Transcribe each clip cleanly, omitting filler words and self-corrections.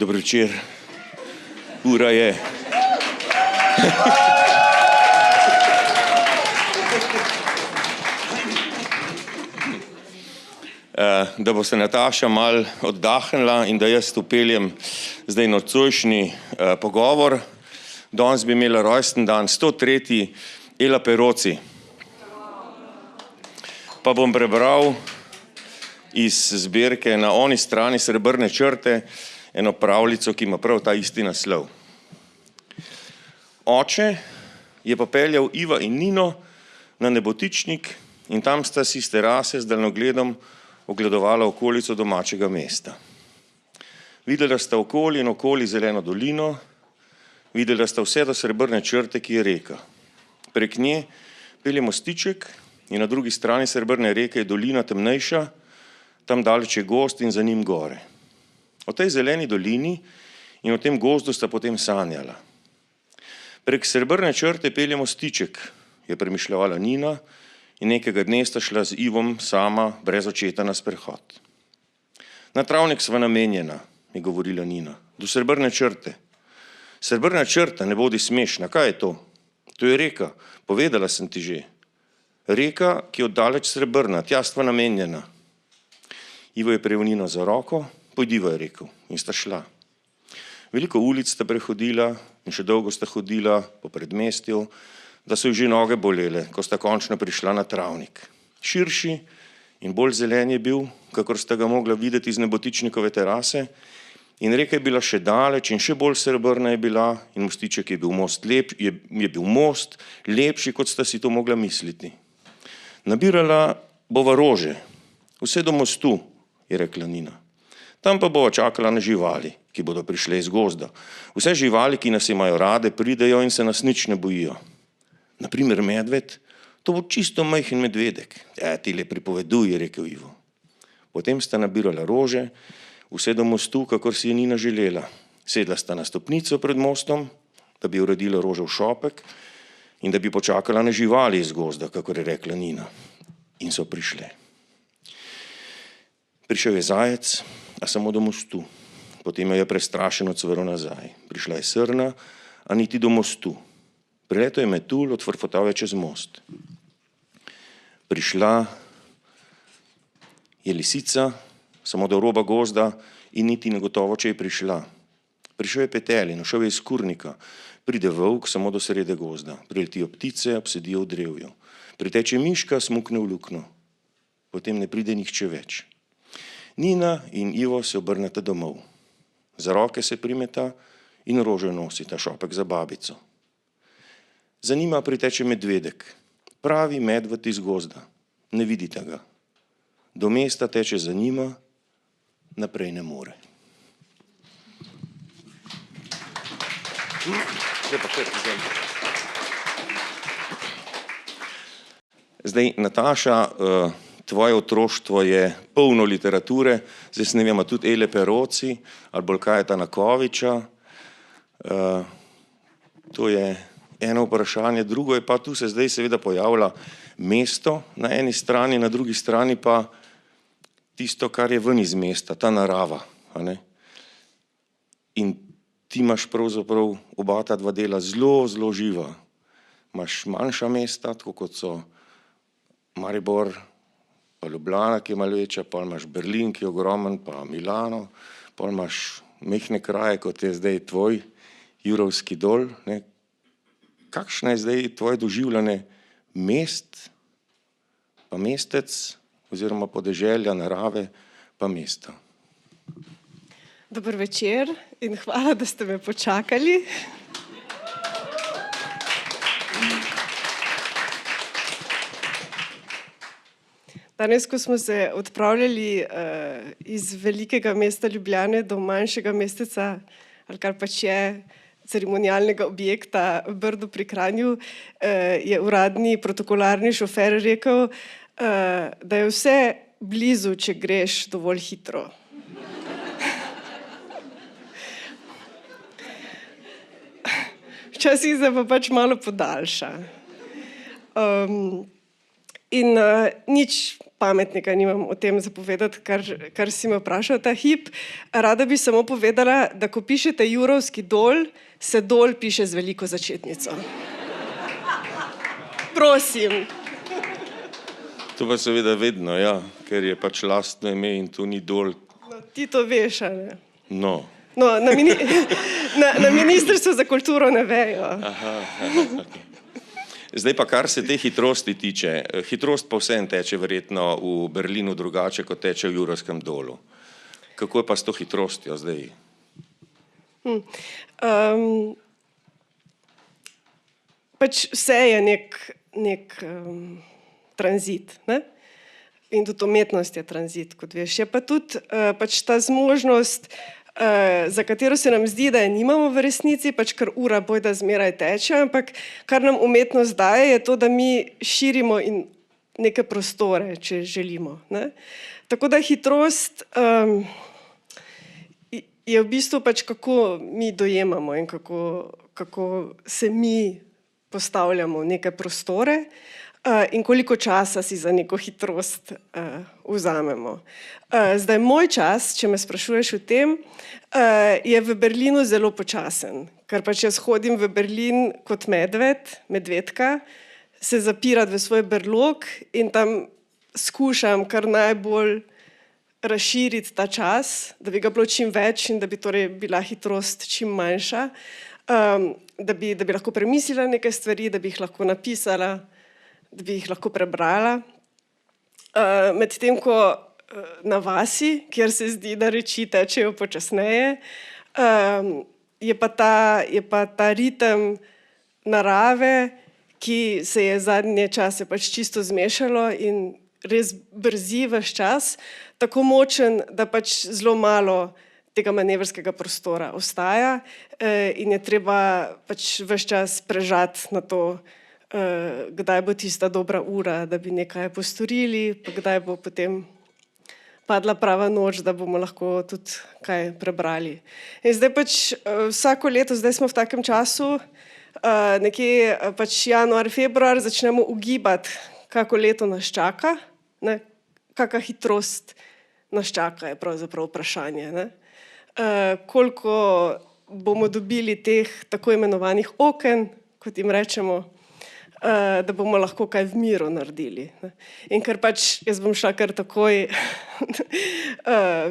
Dober večer. Ura je. Da bo se Nataša malo oddahnila in da jaz upeljem zdaj nocojšnji pogovor. Danes bi imela rojsten dan 103. Ela Peroci. Pa bom prebral iz zbirke Na oni strani srebrne črte eno pravljico, ki ima prav ta isti naslov. Oče je popeljal Iva in Nino na Nebotičnik in tam sta si s terase z daljnogledom ogledovala okolico domačega mesta. Videla sta okoli in okoli zeleno dolino, videla sta vse do srebrne črte, ki je reka. Prek nje pelje mostiček in na drugi strani srebrne reke je dolina temnejša, tam daleč je gozd in za njim gore. O tej zeleni dolini in o tem gozdu sta potem sanjala. Prek srebrne črte pelje mostiček, je premišljala Nina in nekega dne sta šla z Ivom sama, brez očeta, na sprehod. Na travnik sva namenjena, je govorila Nina, do srebrne črte. Srebrna črta, ne bodi smešna, kaj je to? To je reka, povedala sem ti že. Reka, ki je oddaleč srebrna, tja stva namenjena. Ivo je prejel Nino za roko, pojdiva, je rekel, in sta šla. Veliko ulic sta prehodila in še dolgo sta hodila po predmestju, da so jih že noge bolele, ko sta končno prišla na travnik. Širši in bolj zelen je bil, kakor sta ga mogla videti z Nebotičnikove terase, in reka je bila še daleč in še bolj srebrna je bila in mostiček je bil most lepši, kot sta si to mogla misliti. Nabirala bova rože, vse do mostu, je rekla Nina. Tam pa bova čakala na živali, ki bodo prišle iz gozda. Vse živali, ki nas imajo rade, pridejo in se nas nič ne bojijo. Naprimer medved, to bo čisto majhen medvedek. Ti le pripoveduj, je rekel Ivo. Potem sta nabirala rože, vse do mostu, kakor si je Nina želela. Sedla sta na stopnico pred mostom, da bi uredila rožev šopek in da bi počakala na živali iz gozda, kakor je rekla Nina. In so prišle. Prišel je zajec, a samo do mostu. Potem jo je prestrašeno cvrl nazaj. Prišla je srna, a niti do mostu. Priletel je metulj, odfrfotal je čez most. Prišla je lisica, samo do roba gozda in niti negotovo, če je prišla. Prišel je petelin, šel je iz kurnika. Pride volk samo do srede gozda. Priletijo ptice, obsedijo v drevju. Priteče miška, smukne v luknjo. Potem ne pride nihče več. Nina in Ivo se obrneta domov. Za roke se primeta in rože nosita, šopek za babico. Za njima priteče medvedek, pravi medved iz gozda. Ne vidita ga. Do mesta teče za njima, naprej ne more. Zdaj, Nataša, tvoje otroštvo je polno literature, zdaj se ne vem, tudi Ele Peroci ali bolj Kajeta Nakoviča. To je eno vprašanje, drugo je pa, tu se zdaj seveda pojavlja mesto na eni strani, na drugi strani pa tisto, kar je ven iz mesta, ta narava. In ti imaš pravzaprav oba ta dva dela zelo, zelo živa. Imaš manjša mesta, tako kot so Maribor, pa Ljubljana, ki je malo večja, pa imaš Berlin, ki je ogromen, pa Milano, pa imaš majhne kraje, kot je zdaj tvoj Jurovski dol. Kakšno je zdaj tvoje doživljanje mest, pa mestec, oziroma podeželja, narave, pa mesta? Dober večer in hvala, da ste me počakali. Danes, ko smo se odpravljali iz velikega mesta Ljubljane do manjšega mesteca, ali kar pač je ceremonialnega objekta Brdo pri Kranju, je uradni protokolarni šofer rekel, da je vse blizu, če greš dovolj hitro. Včasih se pa pač malo podaljša. In nič pametnega nimam o tem zapovedati, kar si me vprašal ta hip. Rada bi samo povedala, da ko pišete Jurovski dol, se dol piše z veliko začetnico. Prosim. To pa seveda vedno, ja, ker je pač lastno ime in to ni dol. No, ti to veš, a ne? No. No, na Ministrstvu za kulturo ne vejo. Okay. Zdaj pa, kar se te hitrosti tiče, hitrost pa vsem teče verjetno v Berlinu drugače, kot teče v Jurovskem dolu. Kako je pa s to hitrostjo zdaj? Pač vse je nek tranzit, ne? In tudi umetnost je tranzit, kot veš. Je pa tudi pač ta zmožnost, za katero se nam zdi, da je nimamo v resnici, pač ker ura bojda zmeraj teče, ampak kar nam umetnost daje, je to, da mi širimo in neke prostore, če želimo, ne? Tako da hitrost je v bistvu pač kako mi dojemamo in kako se mi postavljamo v neke prostore in koliko časa si za neko hitrost vzamemo. Zdaj, moj čas, če me sprašuješ o tem, je v Berlinu zelo počasen, ker pač jaz hodim v Berlin kot medvedka, se zapirati v svoj berlog in tam skušam kar najbolj razširiti ta čas, da bi ga bilo čim več in da bi torej bila hitrost čim manjša, da bi lahko premislila neke stvari, da bi jih lahko napisala, da bi jih lahko prebrala. Medtem ko na vasi, kjer se zdi, da reči tečejo počasneje, je pa ta ritem narave, ki se je zadnje čase pač čisto zmešalo in res brzi ves čas, tako močen, da pač zelo malo tega manevrskega prostora ostaja in je treba pač ves čas prežati na to, kdaj bo tista dobra ura, da bi nekaj postorili, pa kdaj bo potem padla prava noč, da bomo lahko tudi kaj prebrali. In zdaj pač vsako leto, zdaj smo v takem času, nekje pač januar, februar, začnemo ugibati, kako leto nas čaka, ne? Kaka hitrost nas čaka, je pravzaprav vprašanje, ne? Koliko bomo dobili teh tako imenovanih oken, kot jim rečemo, da bomo lahko kaj v miru naredili. In ker pač jaz bom šla kar takoj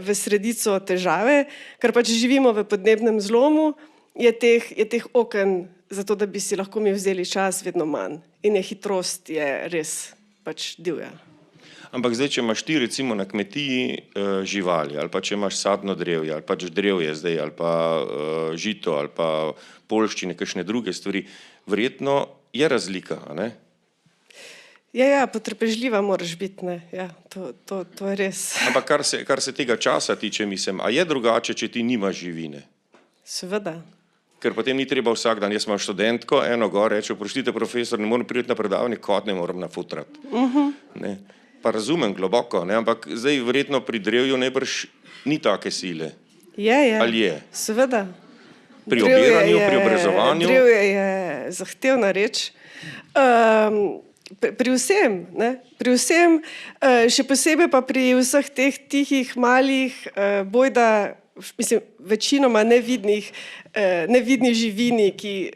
v sredico težave, ker pač živimo v podnebnem zlomu, je teh oken zato, da bi si lahko mi vzeli čas, vedno manj. In je hitrost je res pač divja. Ampak zdaj, če imaš ti recimo na kmetiji živali, ali pa če imaš sadno drevje, ali pač drevje zdaj, ali pa žito, ali pa poljščine, kakšne druge stvari, verjetno je razlika, a ne? Ja, potrpežljiva moraš biti, ne, ja, to je res. Ampak kar se tega časa tiče, mislim, a je drugače, če ti nimaš živine? Seveda. Ker potem ni treba vsak dan, jaz imam študentko, eno gor reče, oprostite profesor, ne morem priti na predavanje, kot ne moram nafutrati. Ne? Pa razumem globoko, ne? Ampak zdaj verjetno pri drevju najbrž ni take sile. Je. Ali je? Seveda. Pri obiranju, pri obrezovanju? Drevje je zahtevna reč. Pri vsem, ne? Pri vsem, še posebej pa pri vseh teh tihih, malih, bojda, mislim, večinoma nevidni živini, ki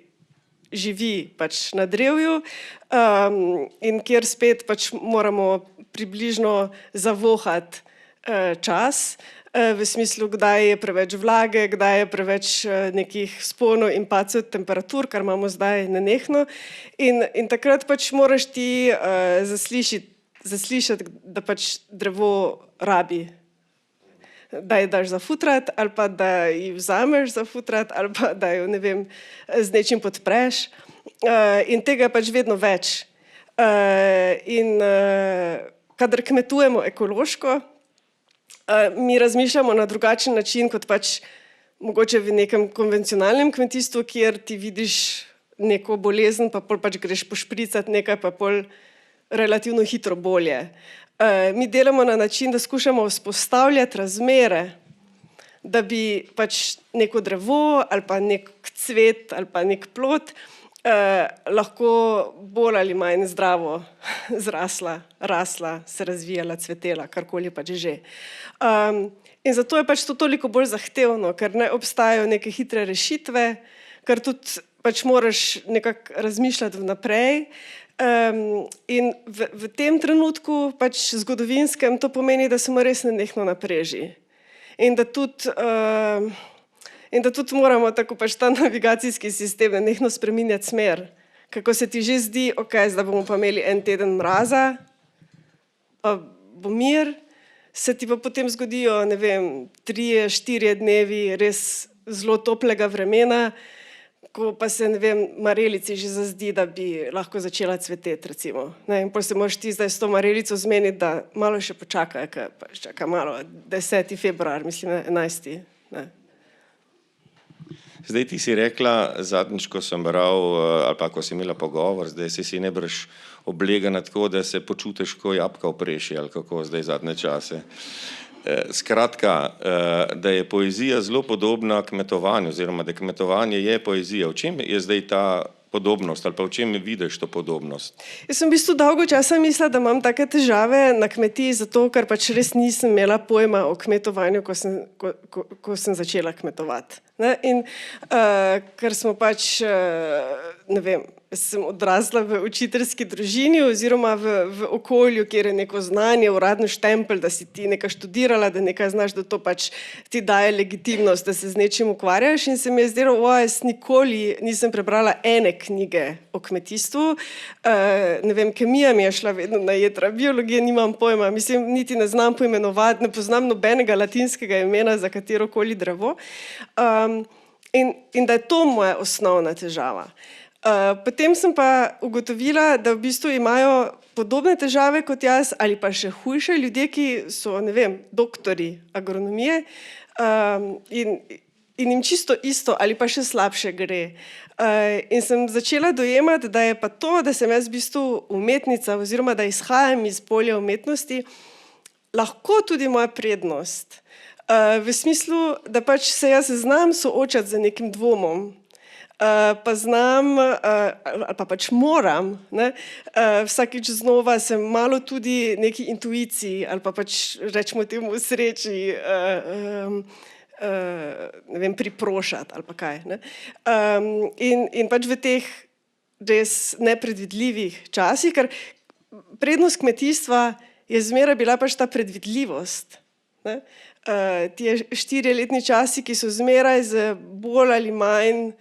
živi pač na drevju in kjer spet pač moramo približno zavohati čas, v smislu, kdaj je preveč vlage, kdaj je preveč nekih vzponov in padcev temperatur, kar imamo zdaj nenehno. In takrat pač moraš ti zaslišati, da pač drevo rabi. Da ji daš zafutrati, ali pa da ji vzameš zafutrati, ali pa da jo, ne vem, z nečim podpreš. In tega je pač vedno več. In kadar kmetujemo ekološko, mi razmišljamo na drugačen način, kot pač mogoče v nekem konvencionalnem kmetijstvu, kjer ti vidiš neko bolezen, pa pol pač greš pošpricati nekaj, pa pol relativno hitro bolje. Mi delamo na način, da skušamo vzpostavljati razmere, da bi pač neko drevo ali pa nek cvet ali pa nek plod lahko bolj ali manj zdravo rasla, se razvijala, cvetela, karkoli pač že. In zato je pač to toliko bolj zahtevno, ker ne obstajajo neke hitre rešitve, ker tudi pač moraš nekako razmišljati vnaprej. In v tem trenutku, pač zgodovinskem, to pomeni, da smo res nenehno na preži. In da tudi moramo tako pač ta navigacijski sistem nenehno spreminjati smer. Kako se ti že zdi, zdaj bomo pa imeli en teden mraza, pa bo mir, se ti pa potem zgodijo, ne vem, 3-4 dnevi res zelo toplega vremena, ko pa se, ne vem, marelici že zazdi, da bi lahko začela cveteti, recimo. In potem se moraš ti zdaj s to marelico zmeniti, da malo še počakaj, ker pač čaka malo, 10. februar, mislim, 11. Ne. Zdaj ti si rekla, zadnjič, ko sem bral, ali pa ko si imela pogovor, zdaj si nebrž oblegana tako, da se počutiš ko jabka v preši, ali kako zdaj zadnje čase. Skratka, da je poezija zelo podobna kmetovanju, oziroma da kmetovanje je poezija. V čem je zdaj ta podobnost, ali pa v čem vidiš to podobnost? Jaz sem v bistvu dolgo časa mislila, da imam take težave na kmetiji, zato ker pač res nisem imela pojma o kmetovanju, ko sem začela kmetovati. In ker smo pač, ne vem, sem odrasla v učiteljski družini oziroma v okolju, kjer je neko znanje, uradno štempelj, da si ti nekaj študirala, da nekaj znaš, da to pač ti daje legitimnost, da se z nečim ukvarjaš, in se mi je zdelo, jaz nikoli nisem prebrala ene knjige o kmetijstvu. Ne vem, kemija mi je šla vedno na jedra, biologije nimam pojma, mislim, niti ne znam poimenovati, ne poznam nobenega latinskega imena za katerokoli drevo. In da je to moja osnovna težava. Potem sem pa ugotovila, da v bistvu imajo podobne težave kot jaz, ali pa še hujše ljudje, ki so, ne vem, doktorji agronomije, in jim čisto isto ali pa še slabše gre. In sem začela dojemati, da je pa to, da sem jaz v bistvu umetnica oziroma da izhajam iz polja umetnosti, lahko tudi moja prednost. V smislu, da pač se jaz znam soočati z nekim dvomom, pa znam, ali pa pač moram, vsakič znova sem malo tudi neki intuiciji, ali pa pač rečemo temu v sreči, ne vem, priprošati, ali pa kaj. In pač v teh res nepredvidljivih časih, ker prednost kmetijstva je zmeraj bila pač ta predvidljivost. Ti 4-letni časi, ki so zmeraj z bolj ali manj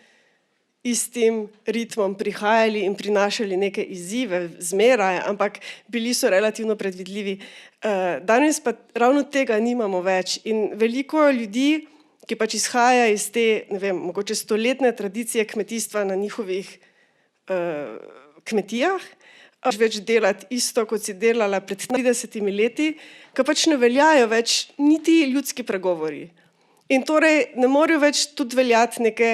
istim ritmom prihajali in prinašali neke izzive, zmeraj, ampak bili so relativno predvidljivi. Danes pa ravno tega nimamo več in veliko ljudi, ki pač izhaja iz te, ne vem, mogoče stoletne tradicije kmetijstva na njihovih kmetijah, več delati isto, kot si delala pred 30 leti, ker pač ne veljajo več niti ljudski pregovori. In torej ne morejo več tudi veljati neke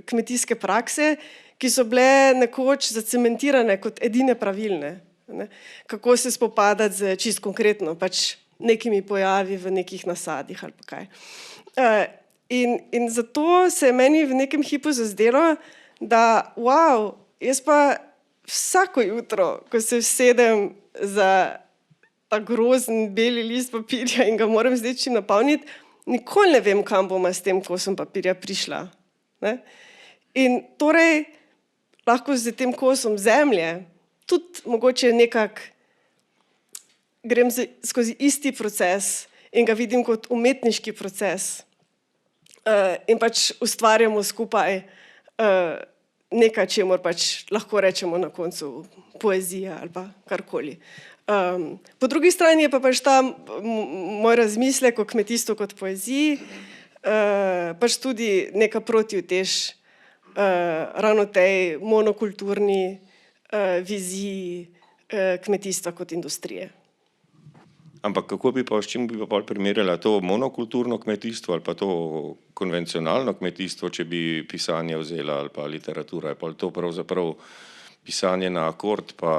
kmetijske prakse, ki so bile nekoč zacementirane kot edine pravilne. Kako se spopadati z čisto konkretno, pač nekimi pojavi v nekih nasadih ali pa kaj. In zato se je meni v nekem hipu zazdelo, da jaz pa vsako jutro, ko se usedem za ta grozen beli list papirja in ga moram z nečim napolniti, nikoli ne vem, kam bom s tem kosom papirja prišla. In torej lahko z tem kosom zemlje tudi mogoče nekako grem skozi isti proces in ga vidim kot umetniški proces. In pač ustvarjamo skupaj nekaj, čemur pač lahko rečemo na koncu poezija ali pa karkoli. Po drugi strani je pa pač ta moj razmislek o kmetijstvu kot poeziji, pač tudi neka protiutež ravno tej monokulturni viziji kmetijstva kot industrije. Ampak kako bi pa, s čim bi pa primerjala to monokulturno kmetijstvo ali pa to konvencionalno kmetijstvo, če bi pisanje vzela ali pa literatura, je pa to pravzaprav pisanje na akord, pa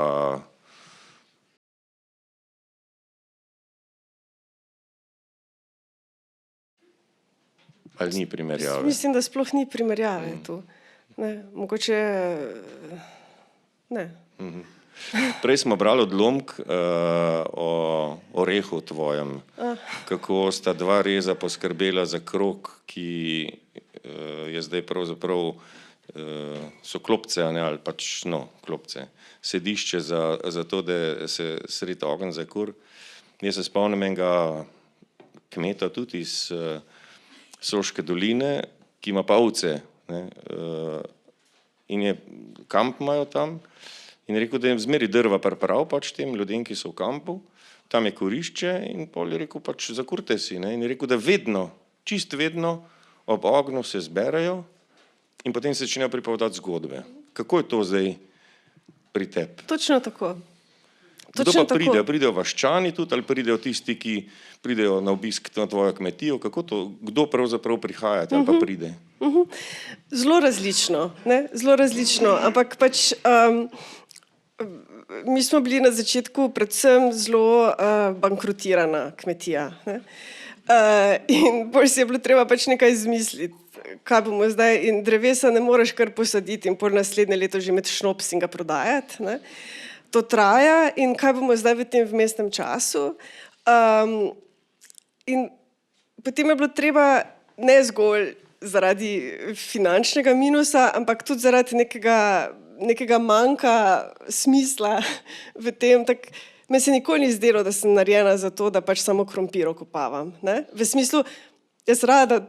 ali ni primerjave? Mislim, da sploh ni primerjave tu. Ne, mogoče ne. Prej smo brali odlomk o orehu tvojem, kako sta dva reza poskrbela za krog, ki je zdaj pravzaprav so klopce, ali pač, klopce, sedišče za to, da se sredi ogenj zakur. Jaz se spomnim enega kmeta tudi iz Soške doline, ki ima pa ovce, ne, in je kamp imajo tam in je rekel, da je zmeri drva priprav pač tem ljudem, ki so v kampu, tam je kurišče in pol je rekel pač zakurte si, ne, in je rekel, da vedno, čist vedno ob ognju se zberajo in potem se začnejo pripovedati zgodbe. Kako je to zdaj pri tebi? Točno tako. Kdo pa pride? Pridejo vaščani tudi ali pridejo tisti, ki pridejo na obisk na tvojo kmetijo? Kako to, kdo pravzaprav prihaja ali pa pride? Zelo različno, ne? Zelo različno, ampak pač mi smo bili na začetku predvsem zelo bankrotirana kmetija, ne? In bolj si je bilo treba pač nekaj izmisliti, kaj bomo zdaj, in drevesa ne moreš kar posaditi in pol naslednje leto že imeti šnops in ga prodajati, ne? To traja in kaj bomo zdaj v tem vmesnem času. In potem je bilo treba ne zgolj zaradi finančnega minusa, ampak tudi zaradi nekega manjka smisla v tem. Meni se nikoli ni zdelo, da sem narejena za to, da pač samo krompir okopavam, ne? V smislu, jaz rada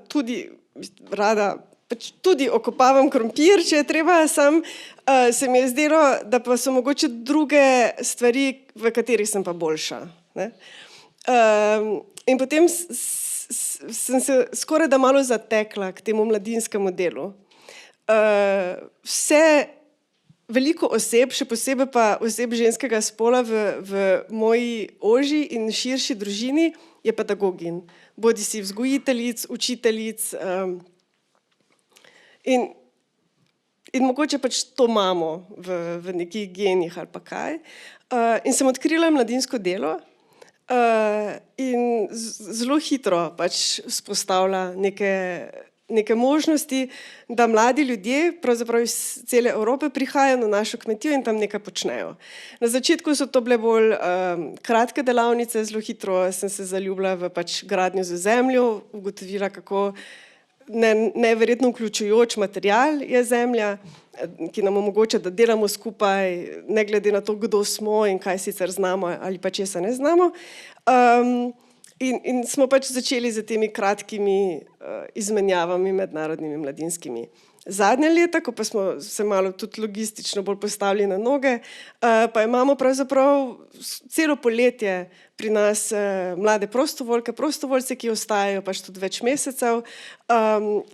pač tudi okopavam krompir, če je treba, se mi je zdelo, da pa so mogoče druge stvari, v katerih sem pa boljša, ne? In potem sem se skoraj da malo zatekla k temu mladinskemu delu. Veliko oseb, še posebej pa oseb ženskega spola v moji ožji in širši družini je pedagogin. Bodisi vzgojiteljic, učiteljic, in mogoče pač to imamo v nekih genih ali pa kaj. In sem odkrila mladinsko delo in zelo hitro pač vzpostavila neke možnosti, da mladi ljudje, pravzaprav iz cele Evrope, prihajajo na našo kmetijo in tam nekaj počnejo. Na začetku so to bile bolj kratke delavnice, zelo hitro sem se zaljubila v pač gradnjo z zemljo, ugotovila, kako neverjetno vključujoč material je zemlja, ki nam omogoča, da delamo skupaj, ne glede na to, kdo smo in kaj sicer znamo ali pa česa ne znamo. In smo pač začeli z temi kratkimi izmenjavami mednarodnimi mladinskimi. Zadnja leta, ko pa smo se malo tudi logistično bolj postavili na noge, pa imamo pravzaprav celo poletje pri nas mlade prostovoljce, ki ostajajo pač tudi več mesecev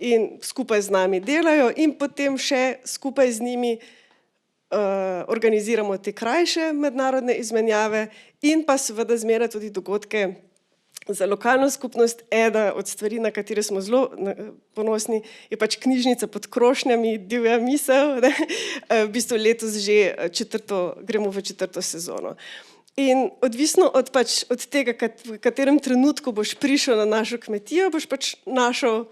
in skupaj z nami delajo in potem še skupaj z njimi organiziramo te krajše mednarodne izmenjave in pa seveda zmeraj tudi dogodke za lokalno skupnost. Ena od stvari, na katere smo zelo ponosni, je pač knjižnica pod krošnjami, divja misel, ne? V bistvu letos že gremo v 4. sezono. In odvisno od tega, v katerem trenutku boš prišel na našo kmetijo, boš pač našel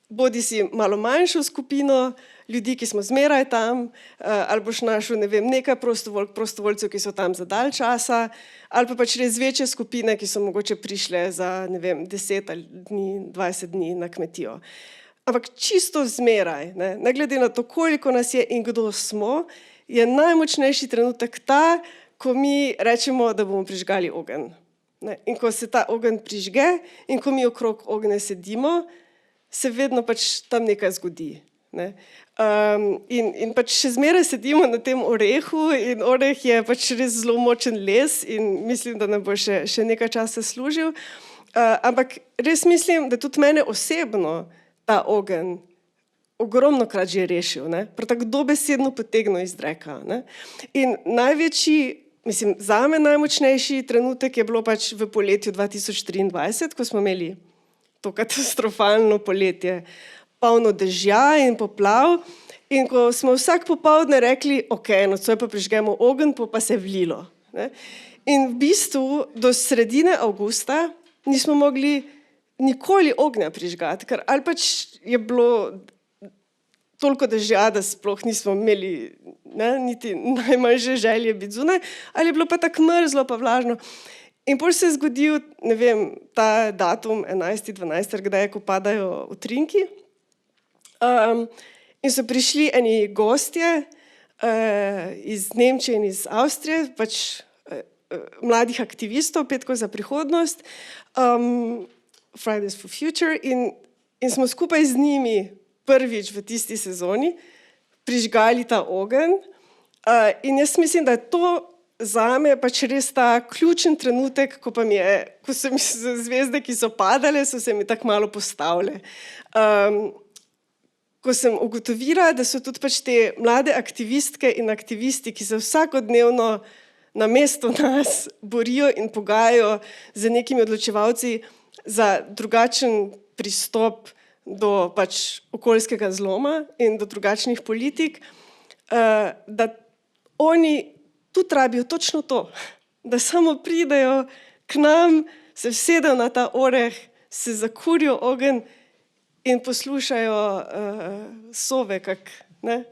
bodisi malo manjšo skupino ljudi, ki smo zmeraj tam, ali boš našel, ne vem, nekaj prostovoljcev, ki so tam za dalj časa, ali pa pač res večje skupine, ki so mogoče prišle za, ne vem, 10 dni, 20 dni na kmetijo. Ampak čisto zmeraj, ne glede na to, koliko nas je in kdo smo, je najmočnejši trenutek ta, ko mi rečemo, da bomo prižgali ogenj. In ko se ta ogenj prižge in ko mi okrog ognja sedimo, se vedno pač tam nekaj zgodi, ne? In pač še zmeraj sedimo na tem orehu in oreh je pač res zelo močen les in mislim, da nam bo še nekaj časa služil. Ampak res mislim, da tudi mene osebno ta ogenj ogromnokrat že rešil, ne? Prav tako dobesedno potegnil iz dreka, ne? In zame najmočnejši trenutek je bilo pač v poletju 2023, ko smo imeli to katastrofalno poletje, polno dežja in poplav, in ko smo vsak popoldne rekli, ok, nocoj pa prižgemo ogenj, pa se vlilo, ne? In v bistvu do sredine avgusta nismo mogli nikoli ognja prižgati, ker ali pač je bilo toliko dežja, da sploh nismo imeli niti najmanjše želje biti zunaj, ali je bilo pa tako mrzlo pa vlažno. In potem se je zgodil, ne vem, ta datum 11.12., kdaj je, ko padajo utrinki. In so prišli eni gostje iz Nemčije in iz Avstrije, pač mladih aktivistov, Petkov za prihodnost, Fridays for Future, in smo skupaj z njimi prvič v tisti sezoni prižgali ta ogenj. In jaz mislim, da je to zame pač res ta ključen trenutek, ko so mi zvezde, ki so padale, so se mi tako malo postavile. Ko sem ugotovila, da so tudi pač te mlade aktivistke in aktivisti, ki se vsakodnevno namesto nas borijo in pogajajo z nekimi odločevalci za drugačen pristop do pač okoljskega zloma in do drugačnih politik, da oni tudi rabijo točno to, da samo pridejo k nam, se vsedejo na ta oreh, se zakurijo ogenj in poslušajo sove, kako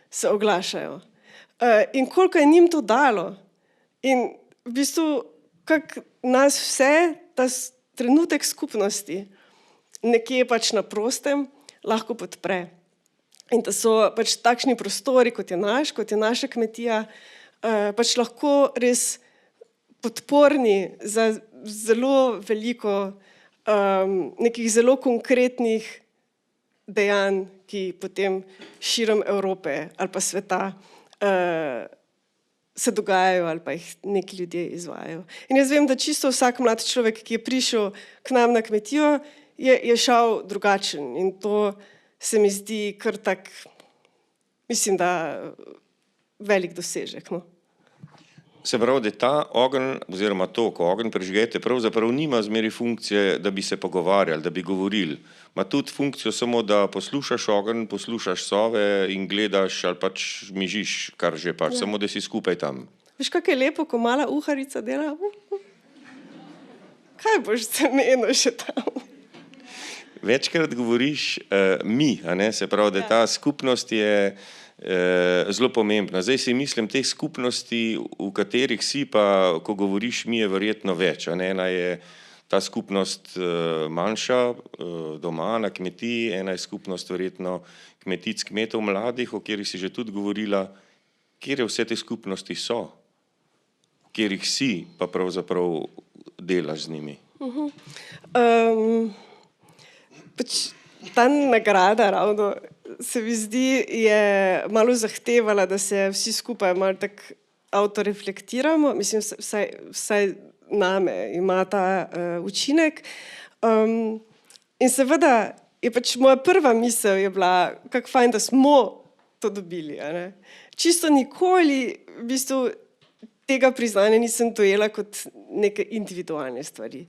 se oglašajo. In koliko je njim to dalo. In v bistvu, kako nas vse, ta trenutek skupnosti, nekje pač na prostem, lahko podpre. In da so pač takšni prostori, kot je naša kmetija, pač lahko res podporni za zelo veliko nekih zelo konkretnih dejanj, ki potem širom Evrope ali pa sveta se dogajajo ali pa jih neki ljudje izvajajo. In jaz vem, da čisto vsak mlad človek, ki je prišel k nam na kmetijo, je šel drugačen. In to se mi zdi kar tak, mislim, da velik dosežek. No? Se pravi, da ta ogenj, oziroma to, ko ogenj prižgete, pravzaprav nima zmeri funkcije, da bi se pogovarjali, da bi govorili. Ma tudi funkcijo samo, da poslušaš ogenj, poslušaš sove in gledaš ali pač mižiš, kar že pač, samo da si skupaj tam. Veš, kako je lepo, ko mala uharica dela? Kaj boš zamenil še tam? Večkrat govoriš mi, a ne? Se pravi, da ta skupnost je zelo pomembna. Zdaj si mislim, teh skupnosti, v katerih si pa, ko govoriš mi, je verjetno več. Ena je ta skupnost manjša, doma na kmetiji, ena je skupnost verjetno kmetic kmetov mladih, o katerih si že tudi govorila. Kjer vse te skupnosti so? V katerih si pa pravzaprav delaš z njimi? Pač ta nagrada ravno se mi zdi, je malo zahtevala, da se vsi skupaj malo tako autoreflektiramo, mislim, vsaj name ima ta učinek. In seveda je pač moja prva misel je bila, kako fajn, da smo to dobili. Čisto nikoli v bistvu tega priznanja nisem dojela kot neke individualne stvari.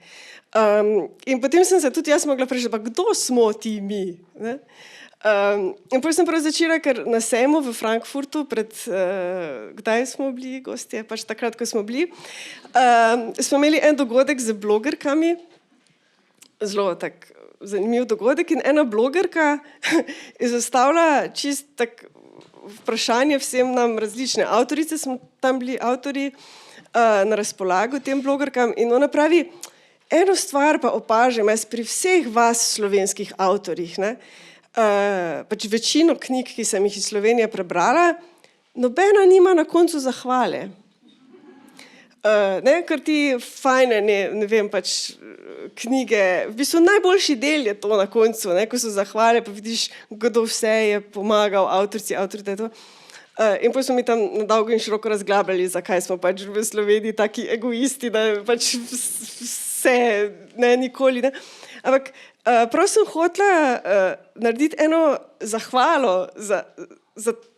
In potem sem se tudi jaz mogla vprašati, pa kdo smo ti mi? In potem sem prav začela, ker na sejmu v Frankfurtu kdaj smo bili gostje, pač takrat, ko smo bili, smo imeli en dogodek z blogerkami, zelo tak zanimiv dogodek, in ena blogerka je zastavila čist tak vprašanje vsem nam, različne avtorice smo tam bili avtori na razpolago tem blogerkam, in ona pravi, eno stvar pa opažam jaz pri vseh vas slovenskih avtorjih, pač večino knjig, ki sem jih iz Slovenije prebrala, nobena nima na koncu zahvale. Ker ti fajne, ne vem, pač knjige, v bistvu najboljši del je to na koncu, ko so zahvale, pa vidiš, kdo vse je pomagal, avtorici, to. In potem smo mi tam na dolgo in široko razglabljali, zakaj smo pač v Sloveniji taki egoisti, da pač vse, nikoli, Ampak prav sem hotela narediti eno zahvalo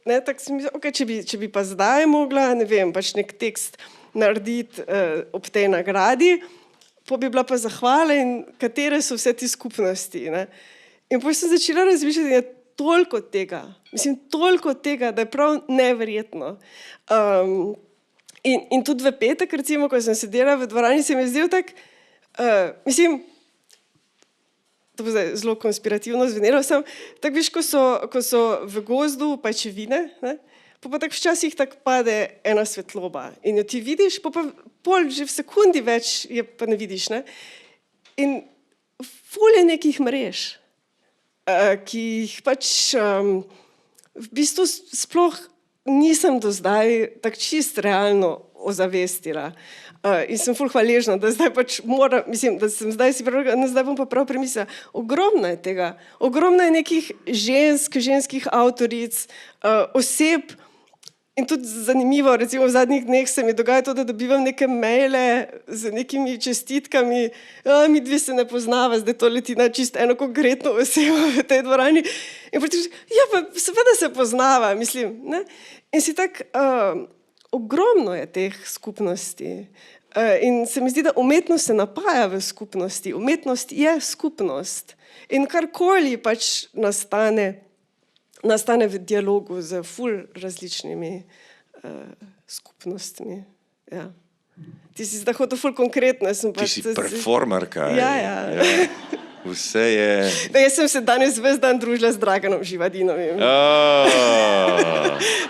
tako sem mislila, okay, če bi pa zdaj mogla, ne vem, pač nek tekst narediti ob tej nagradi, pa bi bila pa zahvala in katere so vse te skupnosti. In potem sem začela razmišljati, da je toliko tega, da je prav neverjetno. In tudi v petek, recimo, ko sem sedela v dvorani, se mi je zdelo tako, mislim, to bo zdaj zelo konspirativno zvenelo, tako viš, ko so v gozdu pajčevine, ne, pa tako včasih tako pade ena svetloba in jo ti vidiš, pa pol že v sekundi več je pa ne vidiš, ne. In ful je nekih mrež, ki jih pač v bistvu sploh nisem do zdaj tako čist realno ozavestila. In sem ful hvaležna, da zdaj pač moram, mislim, da sem zdaj si prav, zdaj bom pa prav premislila, ogromno je tega, ogromno je nekih ženskih avtoric, oseb in tudi zanimivo, recimo v zadnjih dneh se mi dogaja to, da dobivam neke maile z nekimi čestitkami, mi dve se ne poznava, zdaj to leti na čisto eno konkretno osebo v tej dvorani in potem, ja pa seveda se poznava, mislim, ne, in si tak, ogromno je teh skupnosti in se mi zdi, da umetnost se napaja v skupnosti, umetnost je skupnost in karkoli pač nastane v dialogu z ful različnimi skupnostmi, ja. Ti si zdaj hotel ful konkretno, jaz sem Ti si performerka. Ja. Vse je... Jaz sem se danes ves dan družila z Draganom Živadinovim.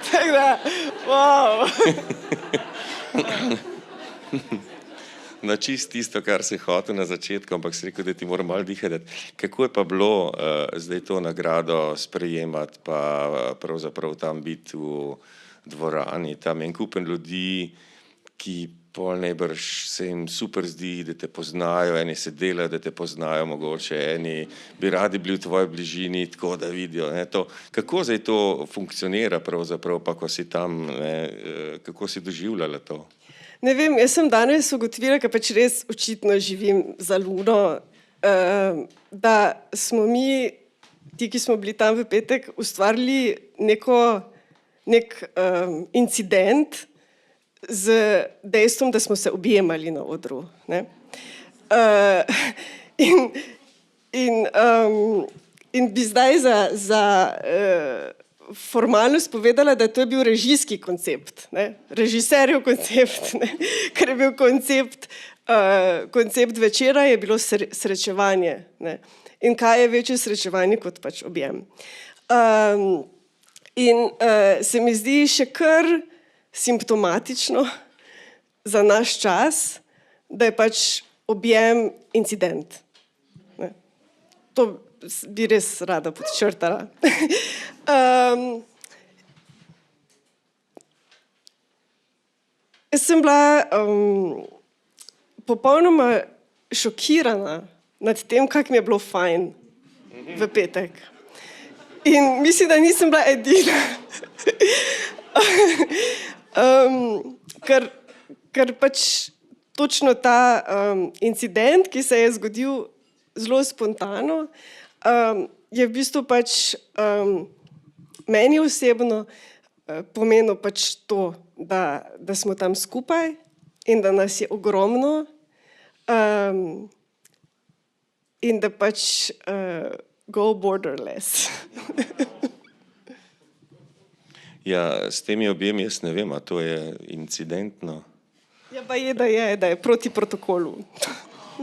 Tako da, wow. Na čist tisto, kar si hotel na začetku, ampak si rekel, da ti moram malo dihati. Kako je pa bilo zdaj to nagrado sprejemati, pa pravzaprav tam biti v dvorani, tam en kupen ljudi, ki pol najbrž se jim super zdi, da te poznajo, eni se delajo, da te poznajo, mogoče eni bi radi bili v tvoji bližini, tako da vidijo, ne, to. Kako zdaj to funkcionira pravzaprav, pa ko si tam, ne, kako si doživljala to? Ne vem, jaz sem danes ugotovila, ker pač res očitno živim za luno, da smo mi, ti, ki smo bili tam v petek, ustvarili nek incident z dejstvom, da smo se objemali na odru, ne. In bi zdaj za formalnost povedala, da to je bil režijski koncept, ne, režiserjev koncept, ne, ker je bil koncept večera je bilo srečevanje, ne, in kaj je večje srečevanje kot pač objem. Se mi zdi še kar simptomatično za naš čas, da je pač objem incident, ne. To bi res rada podčrtala. Jaz sem bila popolnoma šokirana nad tem, kako mi je bilo fajn v petek. In mislim, da nisem bila edina. Ker pač točno ta incident, ki se je zgodil zelo spontano, je v bistvu pač meni osebno pomenilo pač to, da smo tam skupaj in da nas je ogromno in da pač go borderless. Ja, s temi objemi jaz ne vem, a to je incidentno? Ja, pa je, da je proti protokolu.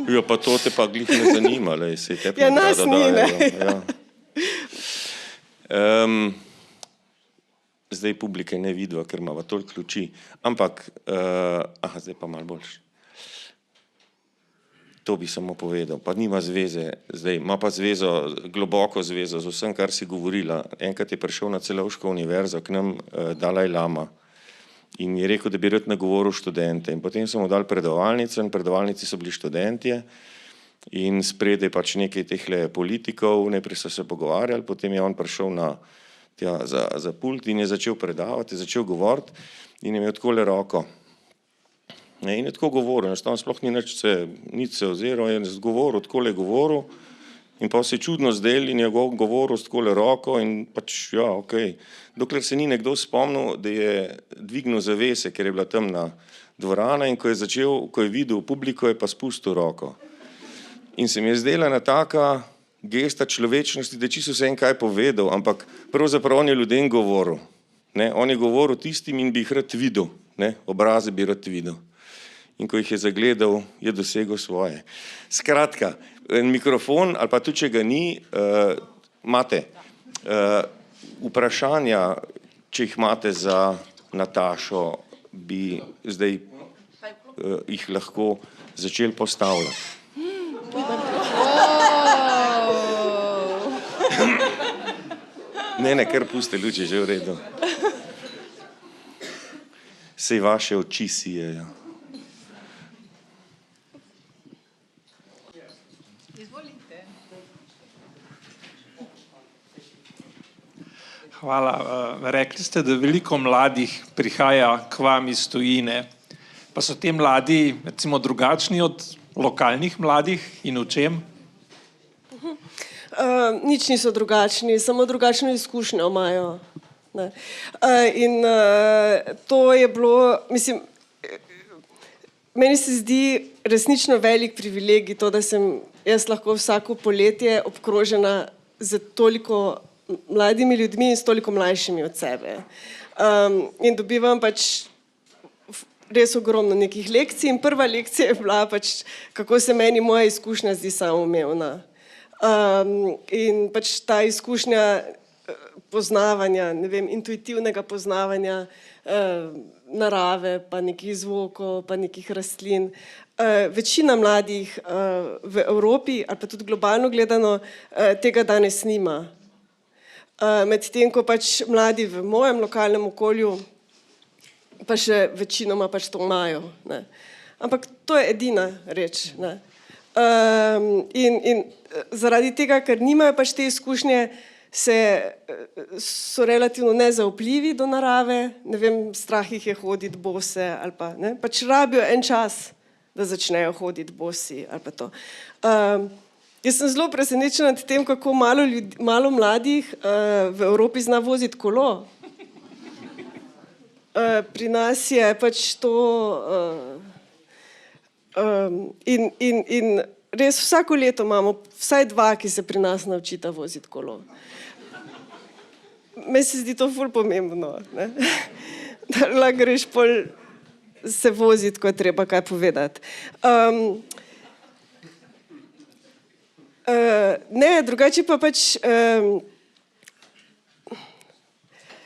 Ja, pa to te pa glih ne zanima, lej, se te pa nas ni, ne. Ja. Zdaj publike ne vidiva, ker imava toliko luči, ampak, zdaj pa malo boljše. To bi samo povedal, pa nima zveze, zdaj ima pa zvezo, globoko zvezo z vsem, kar si govorila. Enkrat je prišel na Celovško univerzo k nam Dalaj Lama in je rekel, da bi rad nagovoril študente. In potem so mu dali predavalnico in predavalnici so bili študentje in spredaj pač nekaj tehle politikov, najprej so se pogovarjali, potem je on prišel za pult in je začel predavati, je začel govoriti in je imel takole roko. In je tako govoril, enostavno sploh ni nič se oziral, je govoril, takole govoril in pa se je čudno zdel in je govoril s takole roko in pač, ja, okej. Dokler se ni nekdo spomnil, da je dvignil zavese, ker je bila temna dvorana in ko je videl publiko, je pa spustil roko. In se mi je zdela ena taka gesta človečnosti, da čisto vse kaj povedal, ampak pravzaprav on je ljudem govoril. Ne? On je govoril tistim in bi jih rad videl, ne? Obraze bi rad videl. in ko jih je zagledal, je dosegel svoje. Skratka, en mikrofon, ali pa tudi, če ga ni, imate vprašanja, če jih imate za Natašo, bi zdaj jih lahko začeli postavljati. Ne, kar puste luči, že v redu. Sej vaše oči sijejo. Hvala. Rekli ste, da veliko mladih prihaja k vam iz tujine. Pa so te mladi, recimo, drugačni od lokalnih mladih in v čem? Nič niso drugačni, samo drugačno izkušnjo imajo. Ne. To je bilo, mislim, meni se zdi resnično velik privilegij to, da sem jaz lahko vsako poletje obkrožena z toliko mladimi ljudmi in s toliko mlajšimi od sebe. In dobivam pač res ogromno nekih lekcij in prva lekcija je bila pač, kako se meni moja izkušnja zdi samoumevna. In pač ta izkušnja poznavanja, ne vem, intuitivnega poznavanja narave, pa nekih zvokov, pa nekih rastlin. Večina mladih v Evropi, ali pa tudi globalno gledano, tega danes nima. Medtem ko pač mladi v mojem lokalnem okolju pa še večinoma pač to imajo. Ne. Ampak to je edina reč. Ne. In zaradi tega, ker nimajo pač te izkušnje, so relativno nezaupljivi do narave, ne vem, strah jih je hoditi bose ali pa, ne, pač rabijo en čas, da začnejo hoditi bosi ali pa to. Jaz sem zelo presenečena nad tem, kako malo mladih v Evropi zna voziti kolo. Pri nas je pač to in res vsako leto imamo vsaj 2, ki se pri nas naučita voziti kolo. Meni se zdi to ful pomembno, ne? Da lahko greš pol se voziti, ko je treba kaj povedati. Ne, drugače pa pač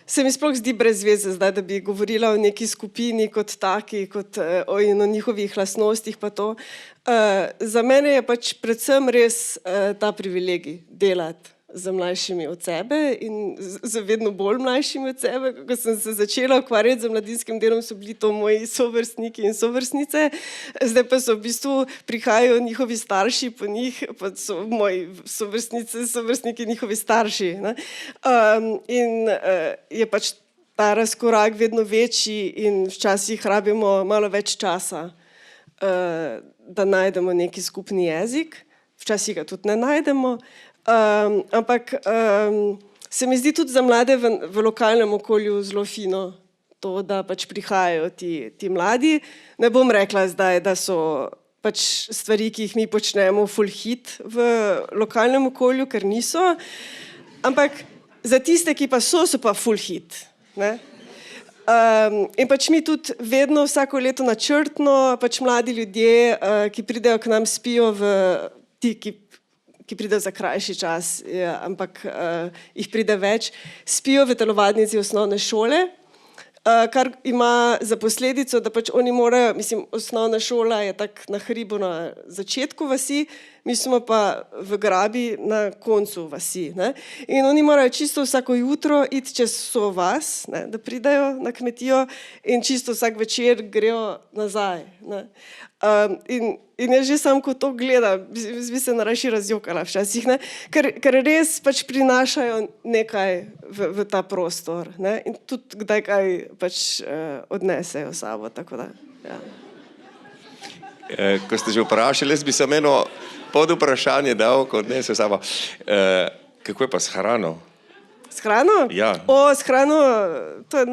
se mi sploh zdi brez veze zdaj, da bi govorila o neki skupini kot taki, kot o njihovih lastnostih pa to. Za mene je pač predvsem res ta privilegij delati z mlajšimi od sebe in z vedno bolj mlajšimi od sebe. Ko sem se začela ukvarjati z mladinskim delom, so bili to moji sovrstniki in sovrstnice, zdaj pa so v bistvu prihajajo njihovi starši po njih, pa so moji sovrstnice, sovrstniki njihovi starši. Ne? In je pač ta razkorak vedno večji in včasih rabimo malo več časa, da najdemo neki skupni jezik, včasih ga tudi ne najdemo. Ampak se mi zdi tudi za mlade v lokalnem okolju zelo fino to, da pač prihajajo ti mladi. Ne bom rekla zdaj, da so pač stvari, ki jih mi počnemo, ful hit v lokalnem okolju, ker niso. Ampak za tiste, ki pa so pa ful hit. Ne? In pač mi tudi vedno vsako leto načrtno, pač mladi ljudje, ki pridejo k nam, spijo ki pridejo za krajši čas, ampak jih pride več, spijo v telovadnici osnovne šole, kar ima za posledico, da pač oni morajo, mislim, osnovna šola je tak na hribu na začetku vasi, mi smo pa v grabi na koncu vasi. Ne? In oni morajo čisto vsako jutro iti čez vso vas, ne, da pridejo na kmetijo in čisto vsak večer grejo nazaj. Ne? In jaz že sam, ko to gledam, bi se narajši razjokala včasih, ne? Ker res pač prinašajo nekaj v ta prostor, ne? In tudi kdaj kaj pač odnesejo sabo, tako da, ja. Ko ste že vprašali, jaz bi samo eno podvprašanje dal, ko odnesejo sabo. Kako je pa s hrano? S hrano? Ja. S hrano, to je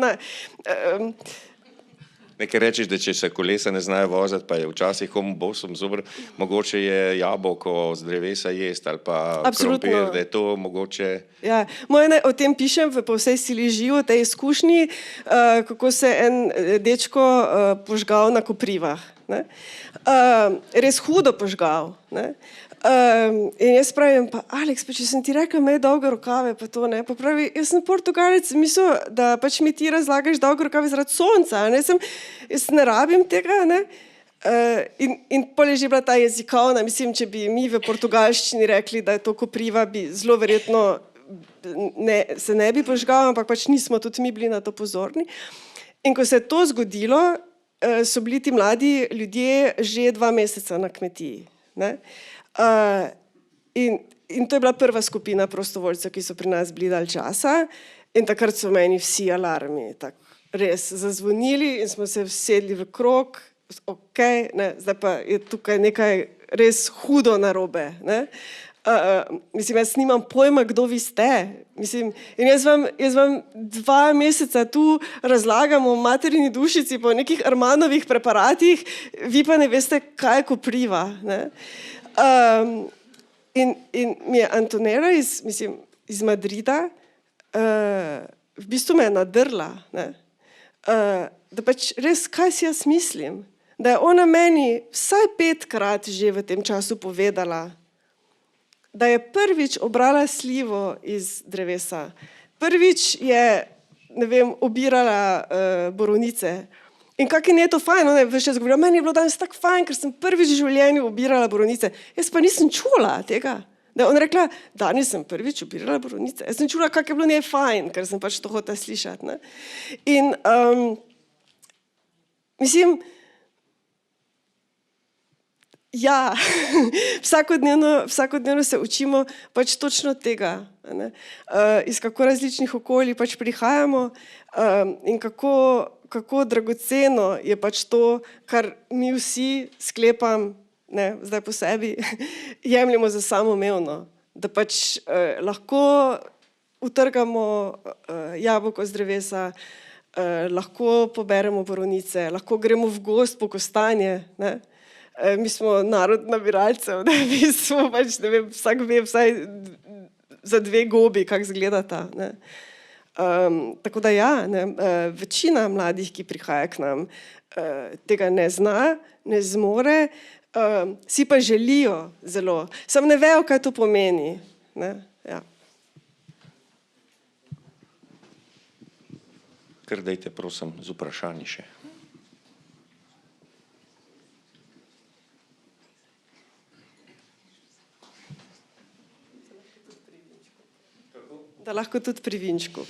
Nekaj rečeš, da če se kolesa ne znajo voziti, pa je včasih komu bosom zobr, mogoče je jabolko z drevesa jest ali pa krompir, da je to mogoče... Ja, o tem pišem v Po vsej sili živ, o tej izkušnji, kako se en dečko požgal na koprivah. Ne? Res hudo požgal. Ne? In jaz pravim, pa Aleks, pa če sem ti rekel, imej dolge rokave, pa to ne. Pa pravi, jaz sem Portugalec, mislil, da pač mi ti razlagaš dolge rokave zaradi sonca. Ne? Jaz ne rabim tega, ne? In pol je že bila ta jezikovna, mislim, če bi mi v portugalščini rekli, da je to kopriva, bi zelo verjetno se ne bi požgal, ampak pač nismo tudi mi bili na to pozorni. In ko se je to zgodilo, so bili ti mladi ljudje že 2 meseca na kmetiji. Ne? In to je bila prva skupina prostovoljcev, ki so pri nas bili dalj časa in takrat so meni vsi alarmi tak, res zazvonili in smo se vsedli v krog, ne, zdaj pa je tukaj nekaj res hudo narobe. Ne? Mislim, jaz nimam pojma, kdo vi ste. Mislim, in jaz vam 2 meseca tu razlagam o materini dušici po nekih Armanovih preparatih, vi pa ne veste, kaj je kopriva. Ne? In mi je Antonella iz Madrida v bistvu me je nadrla, ne? Da pač res, kaj si jaz mislim, da je ona meni vsaj 5-krat že v tem času povedala, da je prvič obrala slivo iz drevesa, prvič je, ne vem, obirala borovnice. In kak je to fajn, ona je vse čas govorila, meni je bilo danes tako fajn, ker sem prvič v življenju obirala borovnice. Jaz pa nisem čula tega. Da je ona rekla, danes sem prvič obirala borovnice. Jaz sem čula, kak je bilo njej fajn, ker sem pač to hotela slišati. Ne? In mislim, ja, vsakodnevno se učimo pač točno tega, ne? Iz kako različnih okolij pač prihajamo in kako dragoceno je pač to, kar mi vsi sklepam, ne, zdaj po sebi, jemljemo za samoumevno, da pač lahko utrgamo jabolko z drevesa, lahko poberemo borovnice, lahko gremo v gozd po kostanje, ne? Mi smo narod nabiralcev, da smo pač, ne vem, vsak ve vsaj za 2 gobi, kako izgledata. Ne? Tako da ja, ne, večina mladih, ki prihaja k nam, tega ne zna, ne zmore, si pa želijo zelo. Samo ne vejo, kaj to pomeni. Ne? Ja. Kar dajte, prosim, z vprašanji še. Da lahko tudi pri vinčku.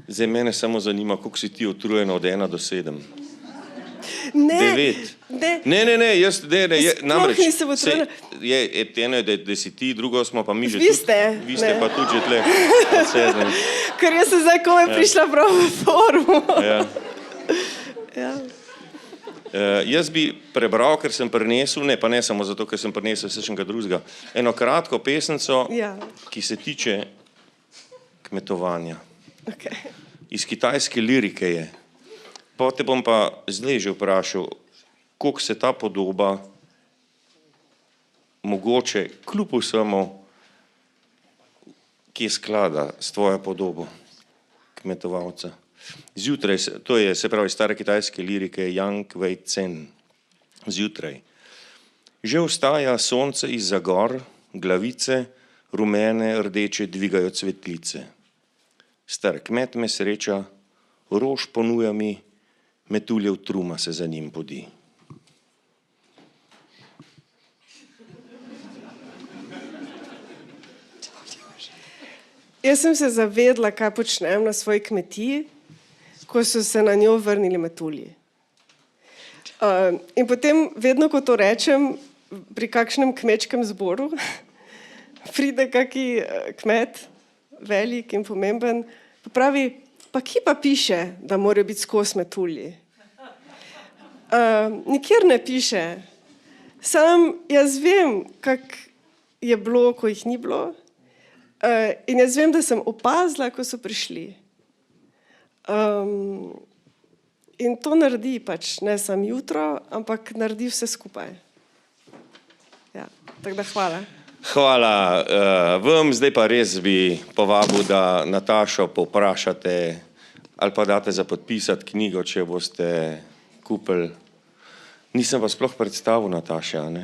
Zdaj mene samo zanima, koliko si ti utrujena od 1 do 7. Ne, 9. Ne, jaz, namreč, nisem utrujena. Eno je, da si ti, drugo smo pa mi že Vi tudi. ste. Vi ste pa tudi že tle. Ker jaz sem zdaj komaj prišla prav v formu. Ja. Ja. Jaz bi prebral, ker sem prinesel, ne, pa ne samo zato, ker sem prinesel vse še nekaj drugega, eno kratko pesnico, Ja. ki se tiče kmetovanja. Okay. Iz kitajske lirike je. Pa te bom pa zdaj že vprašal, koliko se ta podoba mogoče kljub vsemu, kje sklada s tvojo podobo kmetovalca. Zjutraj, to je, se pravi, stare kitajske lirike Yang Wei Cen. Zjutraj. Že vstaja sonce izza gor, glavice, rumene, rdeče dvigajo cvetlice. Star kmet me sreča, rož ponuja mi, metuljev truma se za njim podi. Jaz sem se zavedla, kaj počnem na svoji kmetiji, ko so se na njo vrnili metulji. In potem, vedno, ko to rečem, pri kakšnem kmečkem zboru, pride kaki kmet, velik in pomemben, pa pravi, pa kje pa piše, da morajo biti skozi metulji? Nikjer ne piše. Sam jaz vem, kak je bilo, ko jih ni bilo. In jaz vem, da sem opazila, ko so prišli. In to naredi pač ne samo jutro, ampak naredi vse skupaj. Ja, tako da hvala. Hvala vam, zdaj pa res bi povabil, da Natašo povprašate ali pa date za podpisati knjigo, če boste kupili Nisem pa sploh predstavil Nataše, a ne?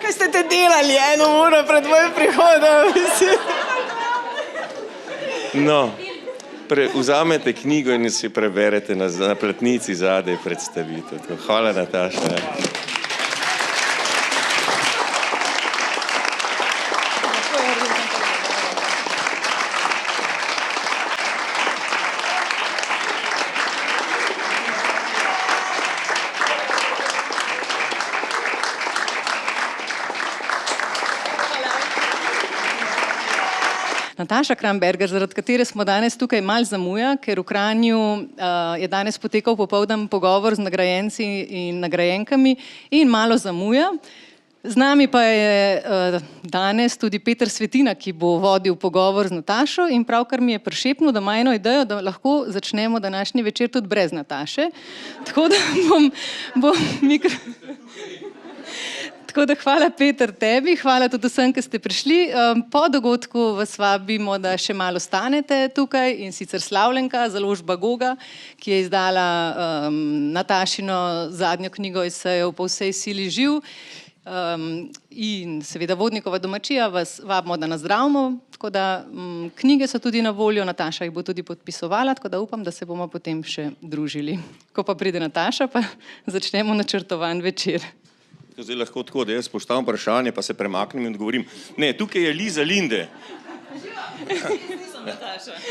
Kaj ste te delali 1 uro pred mojim prihodom? No, vzamete knjigo in si preberete na platnici zadaj predstavitev. Hvala, Nataša. Nataša Kramberger, zaradi katere smo danes tukaj malo zamuja, ker v Kranju je danes potekal popoldan pogovor z nagrajenci in nagrajenkami in malo zamuja. Z nami pa je danes tudi Peter Svetina, ki bo vodil pogovor z Natašo in pravkar mi je prišepnil, da ima eno idejo, da lahko začnemo današnji večer tudi brez Nataše. Tako da Tako da hvala, Peter, tebi, hvala tudi vsem, ki ste prišli. Po dogodku vas vabimo, da še malo ostanete tukaj, in sicer Slavljenka, založba Goga, ki je izdala Natašino zadnjo knjigo esejev Po vsej sili živ, in seveda Vodnikova domačija vas vabimo, da nazdravimo. Tako da knjige so tudi na voljo, Nataša jih bo tudi podpisovala, tako da upam, da se bomo potem še družili. Ko pa pride Nataša, pa začnemo načrtovan večer. Zdaj lahko tako, da jaz postavim vprašanje, pa se premaknem in odgovorim. Ne, tukaj je Liza Linde.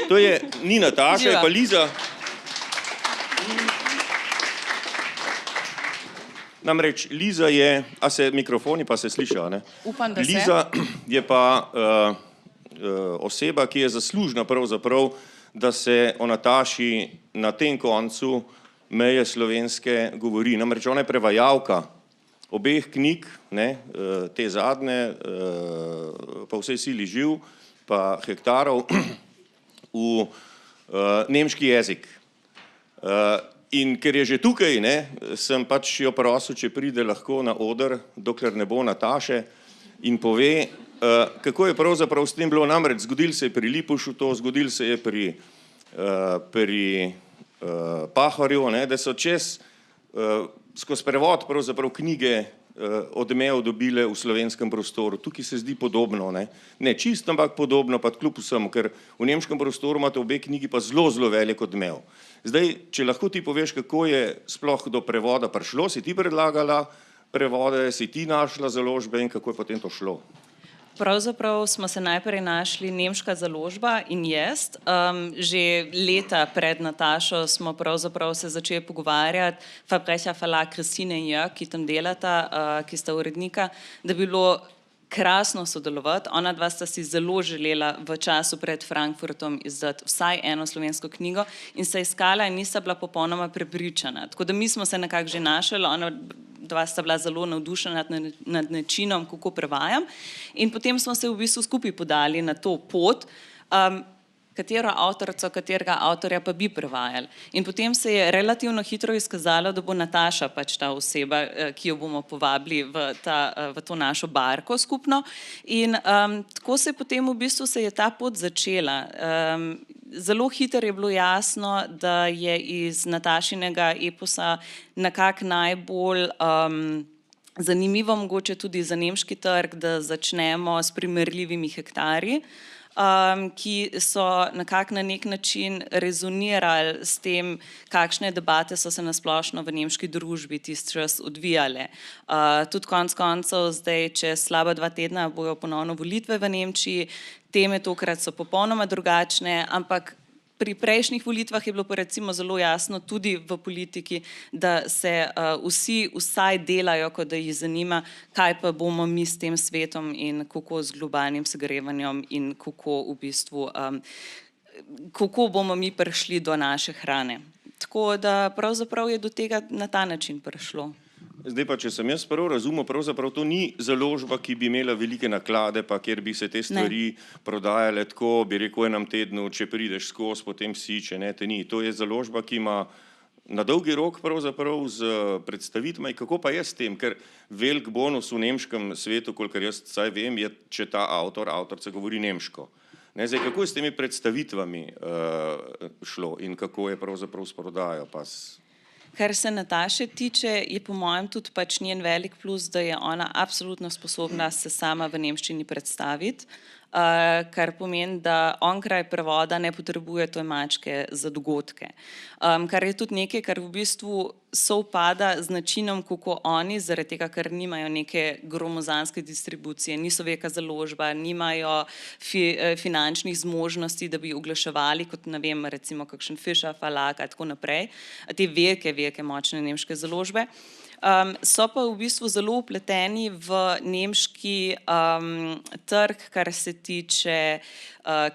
To je, ni Nataša, je pa Liza. Namreč Liza je, a se mikrofoni pa se sliša, ne? Upam, da se. Liza je pa oseba, ki je zaslužna pravzaprav, da se o Nataši na tem koncu meje slovenske govori. Namreč ona je prevajalka obeh knjig, ne, te zadnje, Po vsej sili živ, pa Hektarov, v nemški jezik. In ker je že tukaj, ne, sem pač jo prosil, če pride lahko na oder, dokler ne bo Nataše, in pove, kako je pravzaprav s tem bilo. Namreč zgodil se je pri Lipušu to, zgodil se je pri Pahorju, ne, da so skozi prevod pravzaprav knjige Odmev dobile v slovenskem prostoru. Tukaj se zdi podobno, ne? Ne čisto, ampak podobno, pa kljub vsemu, ker v nemškem prostoru imate obe knjigi pa zelo velik odmev. Zdaj, če lahko ti poveš, kako je sploh do prevoda prišlo, si ti predlagala prevode, si ti našla založbe in kako je potem to šlo? Pravzaprav smo se najprej našli nemška založba in jaz. Že leta pred Natašo smo pravzaprav se začeli pogovarjati, Verbrecher Verlag, Kristine in Jörg, ki tam delata, ki sta urednika, da bi bilo krasno sodelovati. Ona dva sta si zelo želela v času pred Frankfurtom izdati vsaj eno slovensko knjigo in se iskala in nista bila popolnoma prepričana. Tako da mi smo se nekako že našli, ona dva sta bila zelo navdušena nad načinom, kako prevajam. In potem smo se v bistvu skupaj podali na to pot, katero avtorico, katerega avtorja pa bi prevajali. In potem se je relativno hitro izkazalo, da bo Nataša pač ta oseba, ki jo bomo povabili v to našo barko skupno. In tako se je potem v bistvu se je ta pot začela. Zelo hitro je bilo jasno, da je iz Natašinega eposa nekako najbolj zanimivo, mogoče tudi za nemški trg, da začnemo s primerljivimi hektarji, ki so nekako na nek način rezonirali s tem, kakšne debate so se nasplošno v nemški družbi tisti čas odvijale. Tudi konec koncev, zdaj čez slaba 2 tedna bojo ponovno volitve v Nemčiji, teme tokrat so popolnoma drugačne, ampak pri prejšnjih volitvah je bilo pa recimo zelo jasno tudi v politiki, da se vsi vsaj delajo, kot da jih zanima, kaj pa bomo mi s tem svetom in kako z globalnim segrevanjem in kako v bistvu, kako bomo mi prišli do naše hrane. Tako da pravzaprav je do tega na ta način prišlo. Zdaj pa, če sem jaz prav razumel, pravzaprav to ni založba, ki bi imela velike naklade, pa kjer bi se te stvari prodajale tako, bi rekel, enem tednu, če prideš skozi, potem si, če ne, te ni. To je založba, ki ima na dolgi rok pravzaprav z predstavitvami. Kako pa je s tem? Ker velik bonus v nemškem svetu, kolikor jaz vsaj vem, je, če ta avtorica govori nemško. Ne, zdaj, kako je s temi predstavitvami šlo in kako je pravzaprav s prodajo? Kar se Nataše tiče, je po mojem tudi pač njen velik plus, da je ona absolutno sposobna se sama v nemščini predstaviti, kar pomeni, da onkraj prevoda ne potrebuje tolmačke za dogodke. Kar je tudi nekaj, kar v bistvu sovpada z načinom, kako oni, zaradi tega, ker nimajo neke gromozanske distribucije, niso velika založba, nimajo finančnih zmožnosti, da bi oglaševali, kot ne vem, recimo kakšen Fischer Verlag in tako naprej, te velike močne nemške založbe. So pa v bistvu zelo vpleteni v nemški trg, kar se tiče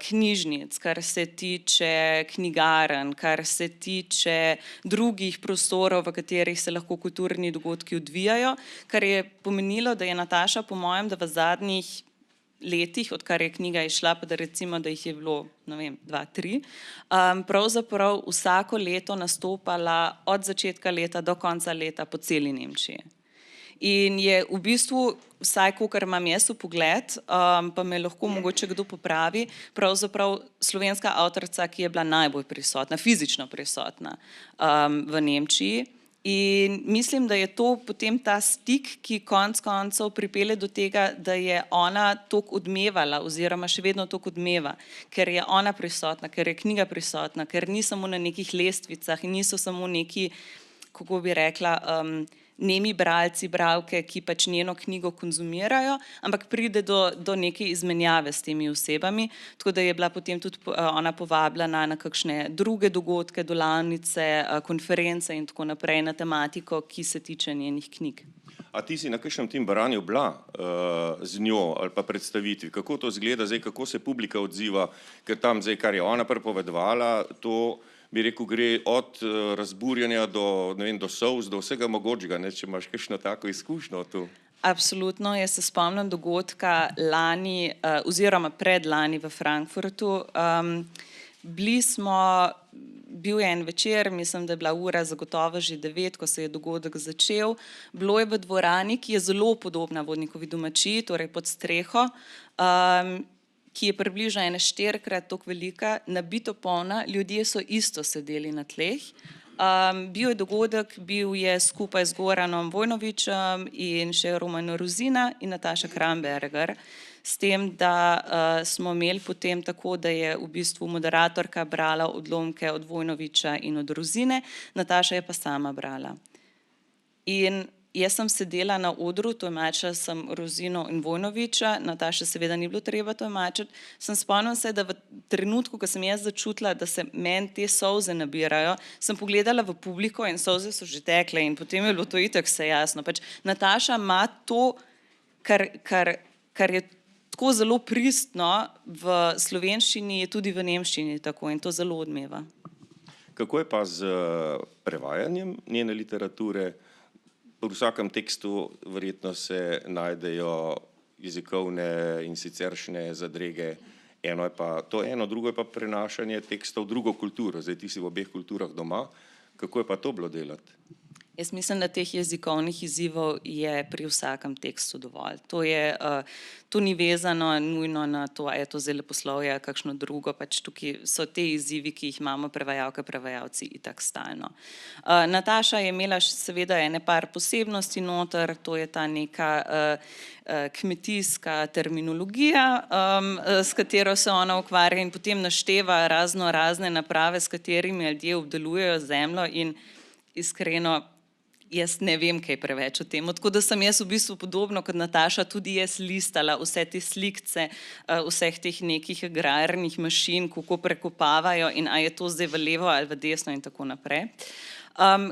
knjižnic, kar se tiče knjigarn, kar se tiče drugih prostorov, v katerih se lahko kulturni dogodki odvijajo, kar je pomenilo, da je Nataša po mojem, da v zadnjih letih, odkar je knjiga izšla, pa da recimo, da jih je bilo, ne vem, 2, 3, pravzaprav vsako leto nastopala od začetka leta do konca leta po celi Nemčiji. In je v bistvu, vsaj kolikor imam jaz vpogled, pa me lahko mogoče kdo popravi, pravzaprav slovenska avtorica, ki je bila najbolj prisotna, fizično prisotna v Nemčiji. In mislim, da je to potem ta stik, ki konec koncev pripelje do tega, da je ona toliko odmevala oziroma še vedno toliko odmeva, ker je ona prisotna, ker je knjiga prisotna, ker ni samo na nekih lestvicah in niso samo neki, kako bi rekla, nemi bralci, bralke, ki pač njeno knjigo konzumirajo, ampak pride do neke izmenjave s temi osebami, tako da je bila potem tudi ona povabljena na kakšne druge dogodke, delavnice, konference in tako naprej na tematiko, ki se tiče njenih knjig. A ti si na kakšnem tem baranju bila z njo ali pa predstavitvi? Kako to izgleda zdaj, kako se publika odziva, ker tam zdaj, kar je ona pripovedovala, to bi rekel, gre od razburjanja do, ne vem, do solz, do vsega mogočega, ne, če imaš kakšno tako izkušnjo tu. Absolutno, jaz se spomnim dogodka lani oziroma predlani v Frankfurtu. Bil je en večer, mislim, da je bila ura zagotovo že 9, ko se je dogodek začel. Bilo je v dvorani, ki je zelo podobna Vodnikovi domačiji, torej pod streho, ki je približno 4-krat toliko velika, nabito polna, ljudje so isto sedeli na tleh. Bil je dogodek, bil je skupaj z Goranom Vojnovićem in še Roman Rozina in Nataša Kramberger, s tem, da smo imeli potem tako, da je v bistvu moderatorka brala odlomke od Vojnovića in od Rozine, Nataša je pa sama brala. In jaz sem sedela na odru, tolmačila sem Rozino in Vojnovića, Nataše seveda ni bilo treba tolmačiti. Spomnim se, da v trenutku, ko sem jaz začutila, da se meni te solze nabirajo, sem pogledala v publiko in solze so že tekle in potem je bilo to itak vse jasno. Pač Nataša ima to, kar je tako zelo pristno v slovenščini, je tudi v nemščini tako in to zelo odmeva. Kako je pa z prevajanjem njene literature? V vsakem tekstu verjetno se najdejo jezikovne in siceršnje zadrege. Eno je pa to eno, drugo je pa prenašanje teksta v drugo kulturo. Zdaj ti si v obeh kulturah doma. Kako je pa to bilo delati? Jaz mislim, da teh jezikovnih izzivov je pri vsakem tekstu dovolj. To ni vezano nujno na to, a je to zdaj leposlovje, kakšno drugo, pač tukaj so te izzivi, ki jih imamo prevajalke, prevajalci itak stalno. Nataša je imela seveda ene par posebnosti noter, to je ta neka kmetijska terminologija, s katero se ona ukvarja in potem našteva razne naprave, s katerimi ljudje obdelujejo zemljo in iskreno, jaz ne vem kaj preveč o tem. Tako da sem jaz v bistvu podobno kot Nataša tudi jaz listala vse te slikce, vseh teh nekih agrarnih mašin, kako prekopavajo in a je to zdaj v levo ali v desno in tako naprej.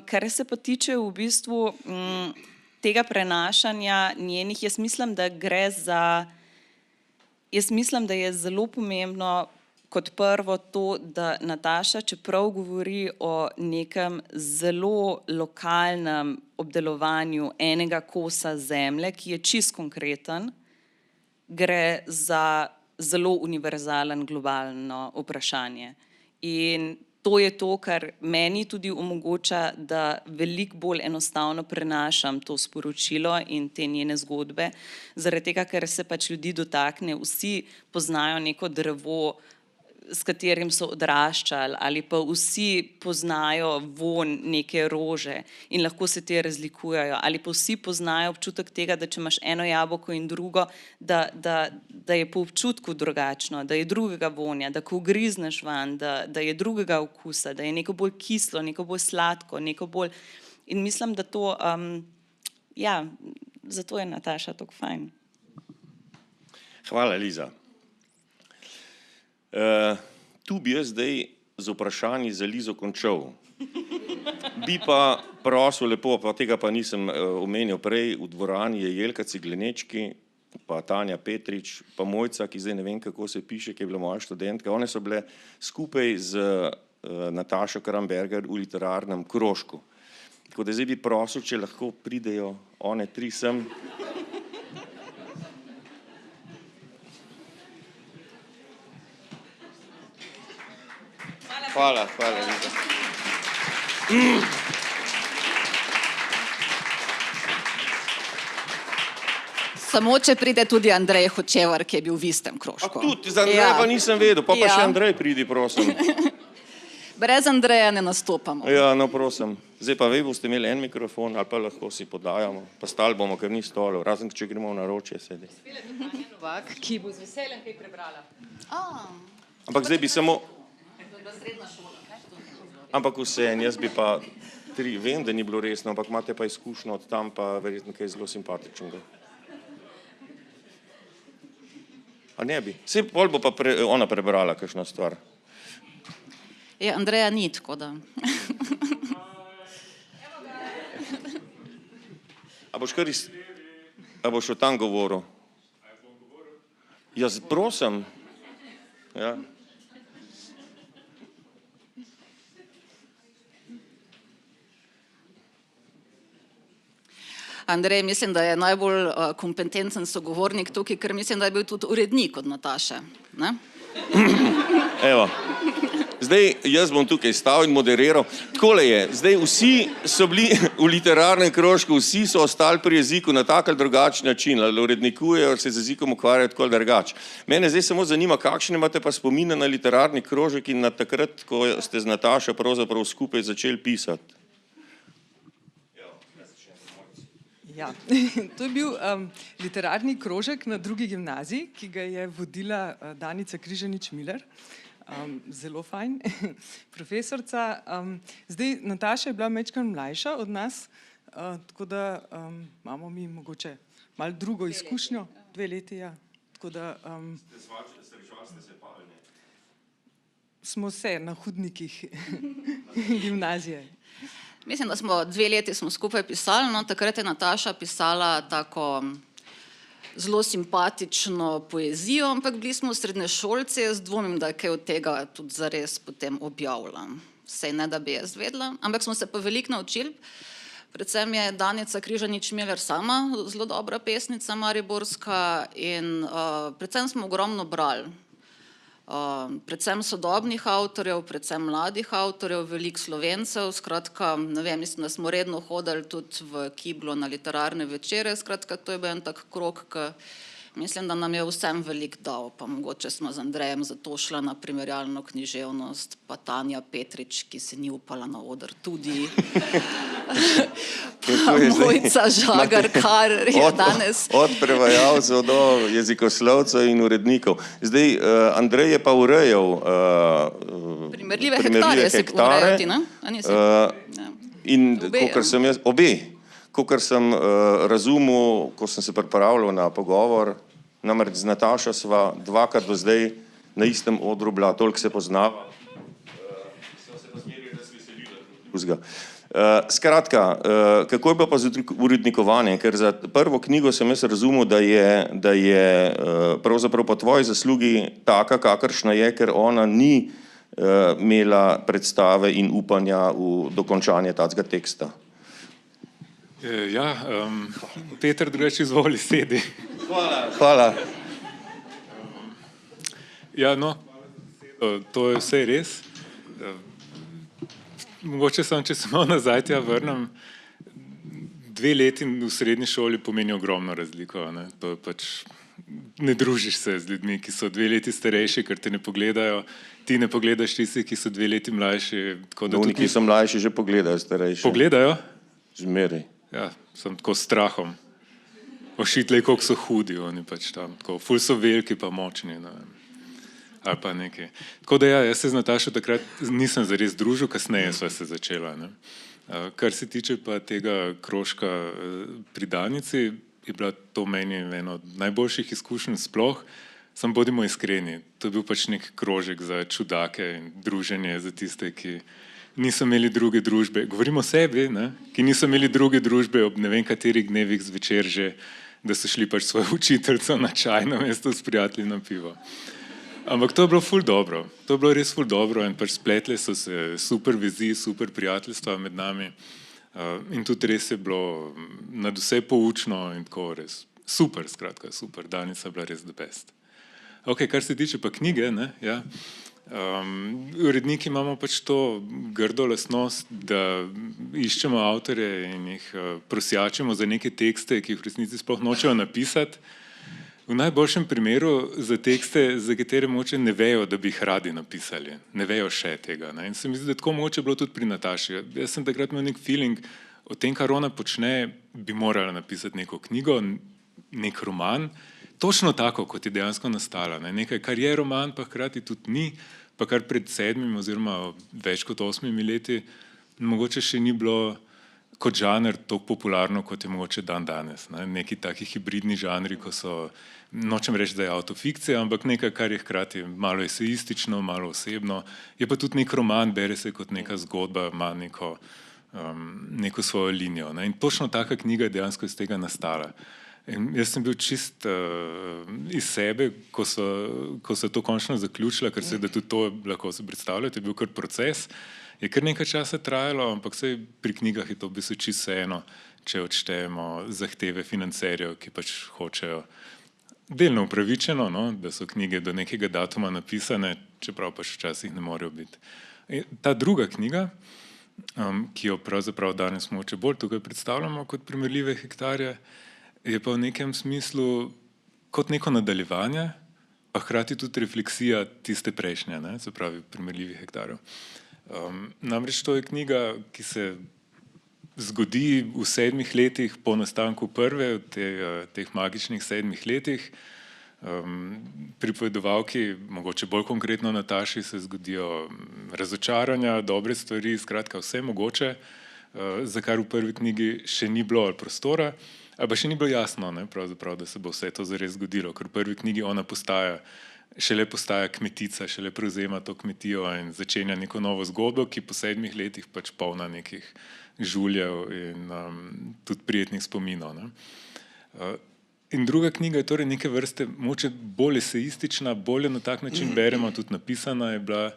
Kar se pa tiče v bistvu tega prenašanja njenih, jaz mislim, da je zelo pomembno kot prvo to, da Nataša, čeprav govori o nekem zelo lokalnem obdelovanju enega kosa zemlje, ki je čisto konkreten, gre za zelo univerzalen globalno vprašanje. In to je to, kar meni tudi omogoča, da veliko bolj enostavno prenašam to sporočilo in te njene zgodbe, zaradi tega, ker se pač ljudi dotakne, vsi poznajo neko drevo s katerim so odraščali, ali pa vsi poznajo vonj neke rože in lahko se te razlikujejo, ali pa vsi poznajo občutek tega, da če imaš eno jabolko in drugo, da je po občutku drugačno, da je drugega vonja, da ko ugrizneš van, da je drugega okusa, da je neko bolj kislo, neko bolj sladko, neko bolj... In mislim, da to, ja, zato je Nataša tako fajn. Hvala, Liza. Tu bi jaz zdaj z vprašanji za Lizo končal. Bi pa prosil lepo, pa tega pa nisem omenil prej, v dvorani je Jelka Ciglenečki, pa Tanja Petrič, pa Mojca, ki zdaj ne vem, kako se piše, ki je bila moja študentka. One so bile skupaj z Natašo Kramberger v literarnem krožku. Tako da zdaj bi prosil, če lahko pridejo one tri sem. Hvala, Liza. Samo, če pride tudi Andrej Hočevar, ki je bil v istem krožku. Tudi, za Andreja pa nisem vedel, pa še Andrej pridi, prosim. Brez Andreja ne nastopamo. Ja, no, prosim. Zdaj pa vi boste imeli en mikrofon, ali pa lahko si podajamo, pa stali bomo, ker ni stolov, razen če gremo v naročje sedi. Novak, ki bo z veseljem kaj prebrala. Ampak zdaj bi samo... Ampak vseeno, jaz bi pa tri, vem, da ni bilo resno, ampak imate pa izkušnjo od tam, pa verjetno kaj zelo simpatičnega. A ne bi? Saj pol bo pa ona prebrala kakšno stvar. Ja, Andreja ni, tako da. A boš o tam govoril? Jaz prosim. Ja. Andrej, mislim, da je najbolj kompetenten sogovornik tukaj, ker mislim, da je bil tudi urednik od Nataše. Ne? Evo. Zdaj, jaz bom tukaj stal in moderiral. Takole je, zdaj vsi so bili v literarnem krožku, vsi so ostali pri jeziku na tak ali drugačen način, ali urednikujejo, se z jezikom ukvarjajo tako ali drugače. Mene zdaj samo zanima, kakšne imate pa spomine na literarni krožek in na takrat, ko ste z Natašo pravzaprav skupaj začeli pisati. Ja, to je bil literarni krožek na drugi gimnaziji, ki ga je vodila Danica Križanič-Miller. Zelo fajn profesorca. Zdaj, Nataša je bila majčkeno mlajša od nas, tako da imamo mi mogoče malo drugo izkušnjo, 2 leti, ja. Tako da smo se na hodnikih gimnazije. Mislim, da smo 2 leti smo skupaj pisali, no, takrat je Nataša pisala tako zelo simpatično poezijo, ampak bili smo srednješolci, jaz dvomim, da je kaj od tega tudi zares potem objavila. Sej ne, da bi jaz vedela, ampak smo se pa veliko naučili. Predvsem je Danica Križanič-Miller sama zelo dobra pesnica mariborska in predvsem smo ogromno brali. Predvsem sodobnih avtorjev, predvsem mladih avtorjev, veliko Slovencev, skratka, ne vem, mislim, da smo redno hodili tudi v Kiblo na literarne večere, skratka, to je bil en tak krog, ki mislim, da nam je vsem veliko dal, pa mogoče smo z Andrejem zato šla na primerjalno književnost, pa Tanja Petrič, ki se ni upala na oder tudi, pa Mojca Žagar, kar je danes. Od prevajalcev do jezikoslovcev in urednikov. Zdaj, Andrej je pa urejal primerljive hektarje se urejajo ti, ne? In kakor sem jaz, kakor sem razumel, ko sem se pripravljal na pogovor, namreč z Natašo sva 2krat do zdaj na istem odru bila, toliko se poznava. Sva se pa zmeraj razveselila. Skratka, kako je pa z urednikovanjem, ker za prvo knjigo sem jaz razumel, da je pravzaprav po tvoji zaslugi taka, kakršna je, ker ona ni imela predstave in upanja v dokončanje tacega teksta. Ja, Peter drugače izvoli, sedi. Hvala. Ja, no, to je vse res. Mogoče sem, če se malo nazaj tja vrnem, 2 leti v srednji šoli pomeni ogromno razliko, ne? To je pač ne družiš se z ljudmi, ki so 2 leti starejši, ker te ne pogledajo, ti ne pogledaš tistih, ki so 2 leti mlajši. Oni, ki so mlajši, že pogledajo starejši. Pogledajo? Zmeraj. Ja, sem tako s strahom. Ošitlej, koliko so hudi, oni pač tam, tako, ful so veliki pa močni, ne vem, ali pa nekaj. Tako da ja, jaz se z Natašo takrat nisem zares družil, kasneje sva se začela, ne. Kar se tiče pa tega krožka pri Danici, je bila to meni eno od najboljših izkušenj sploh, samo bodimo iskreni, to je bil pač nek krožek za čudake in druženje za tiste, ki niso imeli druge družbe, govorimo o sebi, ne? Ki niso imeli druge družbe ob ne vem katerih dnevih zvečer že, da so šli pač svojo učiteljico na čaj namesto s prijatelji na pivo. Ampak to je bilo ful dobro, to je bilo res ful dobro in pač spletle so se super vezi, super prijateljstva med nami in tudi res je bilo nad vse poučno in tako res super, skratka super, Danica je bila res the best. Ok, kar se tiče pa knjige, ne, ja. Uredniki imamo pač to grdo lastnost, da iščemo avtorje in jih prosjačimo za neke tekste, ki jih v resnici sploh nočejo napisati. V najboljšem primeru za tekste, za katere mogoče ne vejo, da bi jih radi napisali. Ne vejo še tega. Ne? In se mi zdi, da tako mogoče bilo tudi pri Nataši. Jaz sem takrat imel nek feeling o tem, kar ona počne, bi morala napisati neko knjigo, nek roman, točno tako, kot je dejansko nastala. Ne? Nekaj, kar je roman, pa hkrati tudi ni, pa kar pred 7 oziroma več kot 8 leti, mogoče še ni bilo kot žanr toliko popularno, kot je mogoče dan danes. Ne? Neki taki hibridni žanri, ko so, nočem reči, da je autofikcija, ampak nekaj, kar je hkrati malo eseistično, malo osebno, je pa tudi nek roman, bere se kot neka zgodba, ima neko svojo linijo. Ne? In točno taka knjiga je dejansko iz tega nastala. In jaz sem bil čist iz sebe, ko so to končno zaključila, ker se da tudi to lahko se predstavljate, je bil kar proces. Je kar nekaj časa trajalo, ampak saj pri knjigah je to v bistvu čisto vseeno, če odštejemo zahteve financerjev, ki pač hočejo delno upravičeno, no, da so knjige do nekega datuma napisane, čeprav pač včasih ne morejo biti. Ta druga knjiga, ki jo pravzaprav danes mogoče bolj tukaj predstavljamo kot primerljive hektarje, je pa v nekem smislu kot neko nadaljevanje, pa hkrati tudi refleksija tiste prejšnje, ne, se pravi primerljivih hektarjev. Namreč to je knjiga, ki se zgodi v 7 letih po nastanku prve, teh magičnih 7 letih. Pripovedovalki, mogoče bolj konkretno Nataši, se zgodijo razočaranja, dobre stvari, skratka vse mogoče, za kar v prvi knjigi še ni bilo prostora, ali pa še ni bilo jasno, ne, pravzaprav, da se bo vse to zares zgodilo, ker v prvi knjigi ona šele postaja kmetica, šele prevzema to kmetijo in začenja neko novo zgodbo, ki po 7 letih pač polna nekih žuljev in tudi prijetnih spominov. Ne. In druga knjiga je torej neke vrste mogoče bolj eseistična, bolje na tak način beremo, tudi napisana je bila,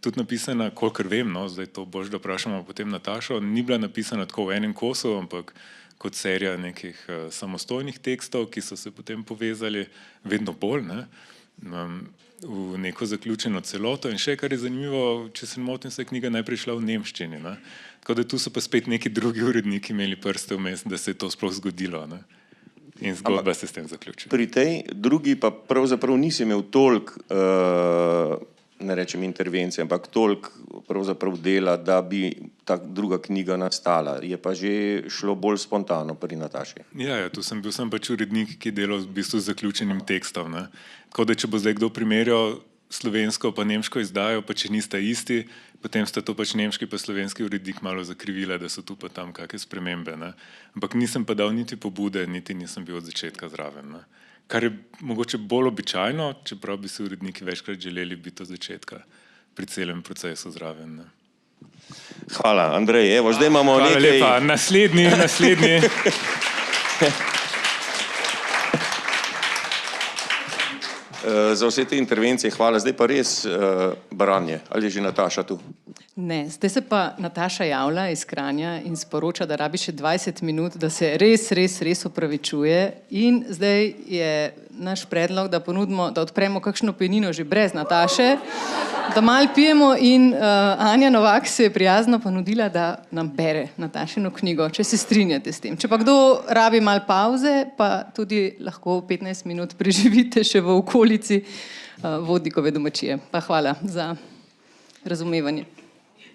tudi napisana, kolikor vem, no, zdaj to boš, da vprašamo potem Natašo, ni bila napisana tako v enem kosu, ampak kot serija nekih samostojnih tekstov, ki so se potem povezali vedno bolj, ne, v neko zaključeno celoto. In še, kar je zanimivo, če se ne motim, se je knjiga najprej šla v nemščini. Ne. Tako da tu so pa spet neki drugi uredniki imeli prste vmes, da se je to sploh zgodilo. Ne. In zgodba se s tem zaključi. Pri tej drugi pa pravzaprav nisi imel toliko, ne rečem intervencije, ampak toliko pravzaprav dela, da bi ta druga knjiga nastala. Je pa že šlo bolj spontano pri Nataši. Ja, tu sem bil pač urednik, ki je delal v bistvu z zaključenim tekstom. Ne. Tako da, če bo zdaj kdo primerjal slovensko pa nemško izdajo, pa če nista isti, potem sta to pač nemški pa slovenski urednik malo zakrivila, da so tu pa tam kakšne spremembe. Ne. Ampak nisem pa dal niti pobude, niti nisem bil od začetka zraven. Ne. Kar je mogoče bolj običajno, čeprav bi se uredniki večkrat želeli biti od začetka pri celem procesu zraven. Ne. Hvala, Andrej. Evo, zdaj imamo nekaj... Hvala lepa. Naslednji. Za vse te intervencije hvala. Zdaj pa res branje. Ali je že Nataša tu? Ne, zdaj se pa Nataša javlja iz Kranja in sporoča, da rabi še 20 minut, da se res opravičuje in zdaj je naš predlog, da ponudimo, da odpremo kakšno pianino že brez Nataše, da malo pijemo in Anja Novak se je prijazno ponudila, da nam bere Natašino knjigo, če se strinjate s tem. Če pa kdo rabi malo pauze, pa tudi lahko 15 minut preživite še v okolici Vodnikove domačije. Pa hvala za razumevanje.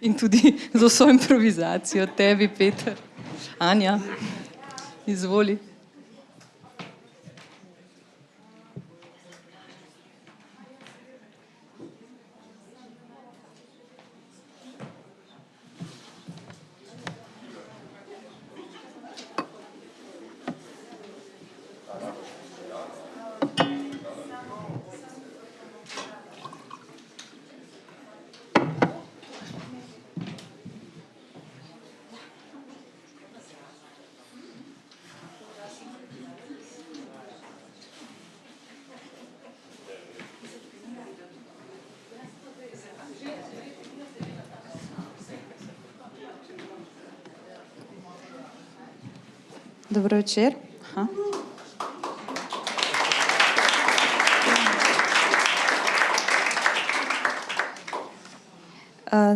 In tudi za vso improvizacijo tebi, Peter. Anja, izvoli. Dobro večer.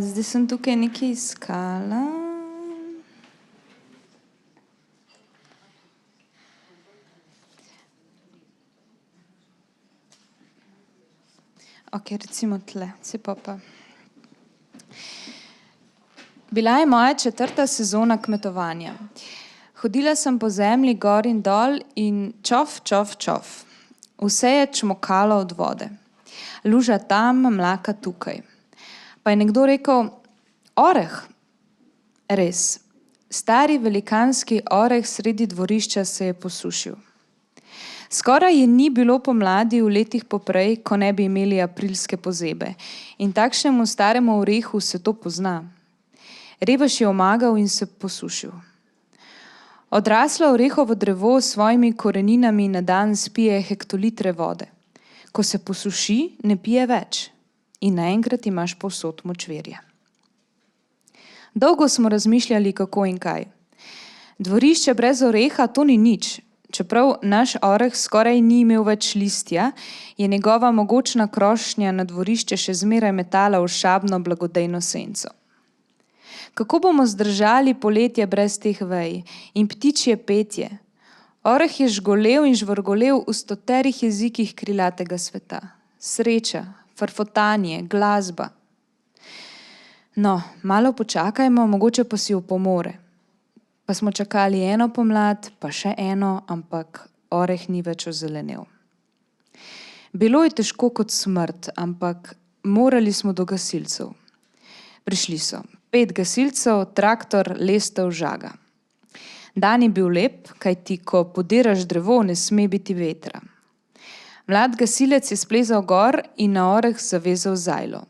Zdaj sem tukaj nekaj iskala. Ok, recimo tle, se pa. Bila je moja 4. sezona kmetovanja. Hodila sem po zemlji gor in dol in čof, čof, čof. Vse je čmokalo od vode. Luža tam, mlaka tukaj. Pa je nekdo rekel, oreh. Res, stari velikanski oreh sredi dvorišča se je posušil. Skoraj je ni bilo pomladi v letih poprej, ko ne bi imeli aprilske pozebe. In takšnemu staremu orehu se to pozna. Revež je omagal in se posušil. Odraslo orehovo drevo s svojimi koreninami na dan spije hektolitre vode. Ko se posuši, ne pije več. In naenkrat imaš povsod močvirje. Dolgo smo razmišljali, kako in kaj. Dvorišče brez oreha, to ni nič. Čeprav naš oreh skoraj ni imel več listja, je njegova mogočna krošnja na dvorišče še zmeraj metala v šabno blagodejno senco. Kako bomo zdržali poletje brez teh vej in ptičje petje? Oreh je žgolel in žvrgolel v 100 jezikih krilatega sveta. Sreča, farfotanje, glasba. No, malo počakajmo, mogoče pa si opomore. Pa smo čakali eno pomlad, pa še eno, ampak oreh ni več ozelenel. Bilo je težko kot smrt, ampak morali smo do gasilcev. Prišli so. 5 gasilcev, traktor, lestev, žaga. Dan je bil lep, kajti ko podiraš drevo, ne sme biti vetra. Mlad gasilec je splezal gor in na oreh zavezal zajlo.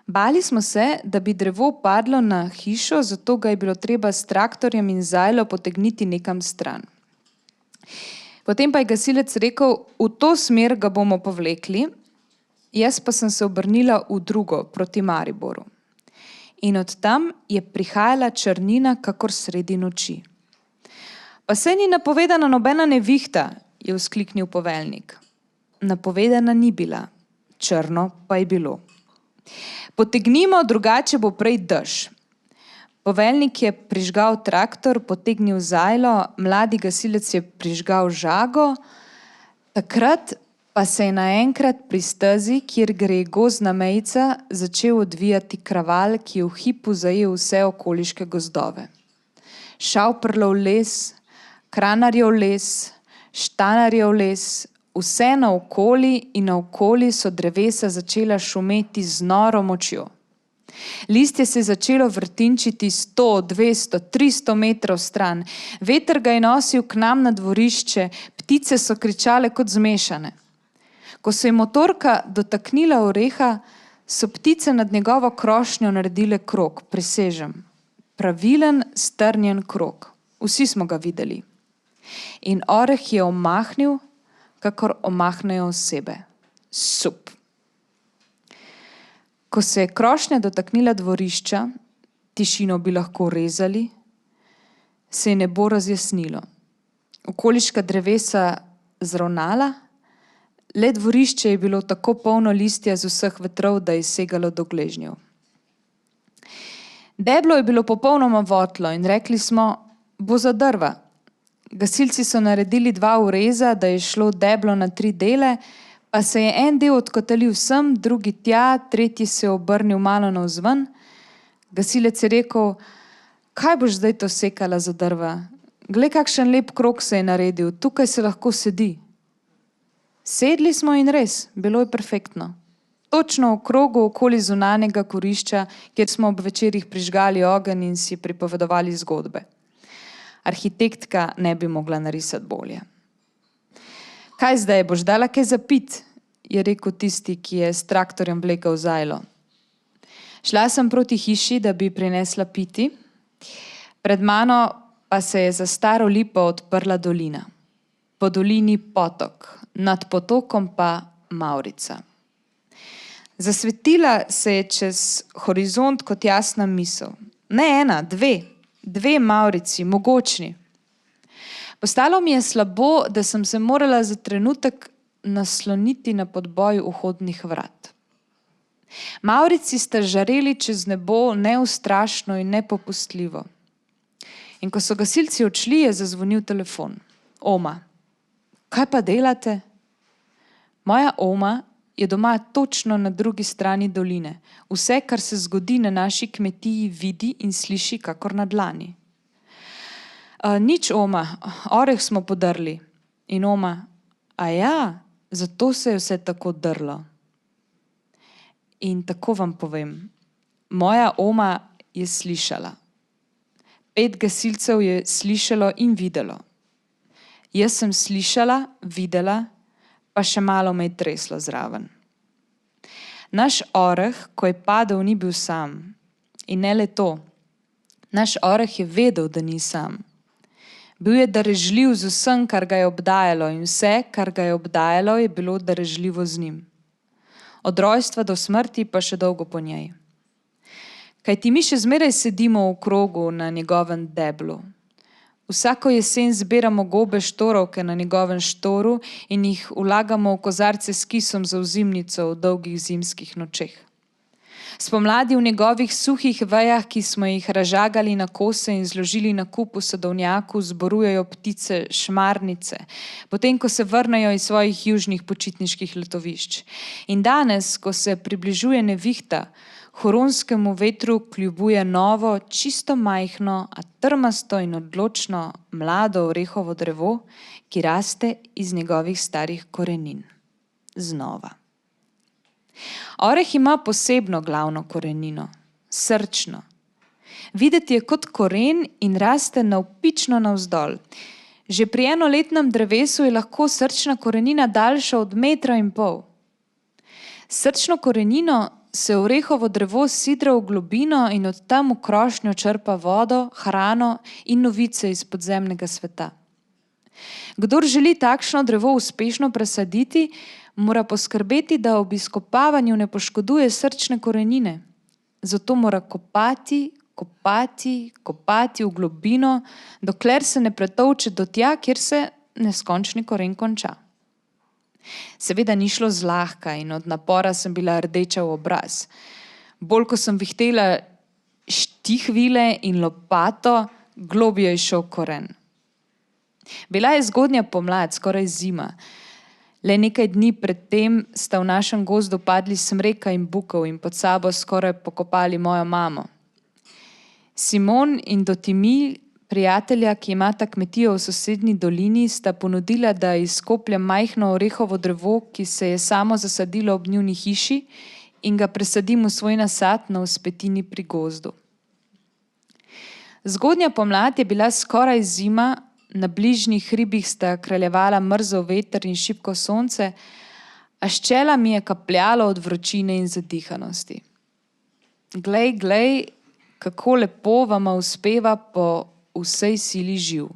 Bali smo se, da bi drevo padlo na hišo, zato ga je bilo treba s traktorjem in zajlo potegniti nekam stran. Potem pa je gasilec rekel, v to smer ga bomo povlekli, jaz pa sem se obrnila v drugo, proti Mariboru. In od tam je prihajala črnina, kakor sredi noči. Pa se ni napovedana nobena nevihta, je vzkliknil poveljnik. Napovedana ni bila, črno pa je bilo. Potegnimo, drugače bo prej dež. Poveljnik je prižgal traktor, potegnil zajlo, mladi gasilec je prižgal žago, takrat pa se je naenkrat pri stezi, kjer gre gozdna mejica, začel odvijati kraval, ki je v hipu zajel vse okoliške gozdove. Šauprlov les, kranarjev les, štanarjev les, vse naokoli in naokoli so drevesa začela šumeti z noro močjo. Listje se je začelo vrtinčiti 100, 200, 300 metrov stran. Veter ga je nosil k nam na dvorišče, ptice so kričale kot zmešane. Ko se je motorka dotaknila oreha, so ptice nad njegovo krošnjo naredile krog, presežem. Pravilen, strnjen krog. Vsi smo ga videli. In oreh je omahnil, kakor omahnejo osebe. Sup. Ko se je krošnja dotaknila dvorišča, tišino bi lahko rezali, se je nebo razjasnilo. Okoliška drevesa zravnala, Le dvorišče je bilo tako polno listja z vseh vetrov, da je segalo do gležnjev. Deblo je bilo popolnoma votlo in rekli smo, bo za drva. Gasilci so naredili 2 ureza, da je šlo deblo na 3 dele, pa se je en del odkotalil sem, drugi tja, tretji se je obrnil malo navzven. Gasilec je rekel, kaj boš zdaj to sekala za drva? Glej, kakšen lep krog se je naredil, tukaj se lahko sedi. Sedli smo in res, bilo je perfektno. Točno v krogu okoli zunanjega kurišča, kjer smo ob večerih prižgali ogenj in si pripovedovali zgodbe. Arhitektka ne bi mogla narisati bolje. Kaj zdaj, boš dala kaj za pit? Je rekel tisti, ki je s traktorjem vlekel zajlo. Šla sem proti hiši, da bi prinesla piti. Pred mano pa se je za staro lipo odprla dolina. Po dolini potok, nad potokom pa Mavrica. Zasvetila se je čez horizont kot jasna misel. Ne 1, 2 Mavrici, mogočni. Postalo mi je slabo, da sem se morala za trenutek nasloniti na podboj vhodnih vrat. Mavrici sta žareli čez nebo neustrašno in nepopustljivo. In ko so gasilci odšli, je zazvonil telefon. Oma, kaj pa delate? Moja oma je doma točno na drugi strani doline. Vse, kar se zgodi na naši kmetiji, vidi in sliši kakor na dlani. Nič, oma, oreh smo podrli. In oma, a ja, zato se je vse tako drlo. In tako vam povem, moja oma je slišala. 5 gasilcev je slišalo in videlo. Jaz sem slišala, videla, pa še malo me je treslo zraven. Naš oreh, ko je padel, ni bil sam. In ne le to. Naš oreh je vedel, da ni sam. Bil je darežljiv z vsem, kar ga je obdajalo, in vse, kar ga je obdajalo, je bilo darežljivo z njim. Od rojstva do smrti pa še dolgo po njej. Kajti mi še zmeraj sedimo v krogu na njegovem deblu. Vsako jesen zbiramo gobe štorovke na njegovem štoru in jih vlagamo v kozarce s kisom za ozimnico v dolgih zimskih nočeh. Spomladi v njegovih suhih vejah, ki smo jih razžagali na kose in zložili na kup v sadovnjaku, zborujejo ptice šmarnice, potem ko se vrnejo iz svojih južnih počitniških letovišč. In danes, ko se približuje nevihta, huronskemu vetru kljubuje novo, čisto majhno, a trmasto in odločno mlado orehovo drevo, ki raste iz njegovih starih korenin. Znova. Oreh ima posebno glavno korenino, srčno. Videti je kot koren in raste navpično navzdol. Že pri enoletnem drevesu je lahko srčna korenina daljša od 1,5 metra. Srčno korenino se orehovo drevo sidra v globino in od tam v krošnjo črpa vodo, hrano in novice iz podzemnega sveta. Kdor želi takšno drevo uspešno presaditi, mora poskrbeti, da ob izkopavanju ne poškoduje srčne korenine. Zato mora kopati v globino, dokler se ne pretolče do tja, kjer se neskončni koren konča. Seveda ni šlo zlahka in od napora sem bila rdeča v obraz. Bolj ko sem vihtela štihvile in lopato, globje je šel koren. Bila je zgodnja pomlad, skoraj zima. Le nekaj dni pred tem sta v našem gozdu padli smreka in bukov in pod sabo skoraj pokopali mojo mamo. Simon in Dotimi, prijatelja, ki imata kmetijo v sosednji dolini, sta ponudila, da izkopljem majhno orehovo drevo, ki se je samo zasadilo ob njuni hiši, in ga presadim v svoj nasad na vzpetini pri gozdu. Zgodnja pomlad je bila skoraj zima, na bližnjih hribih sta kraljevala mrzel veter in šibko sonce, a s čela mi je kapljalo od vročine in zadihanosti. Glej, kako lepo vama uspeva po vsej sili živ.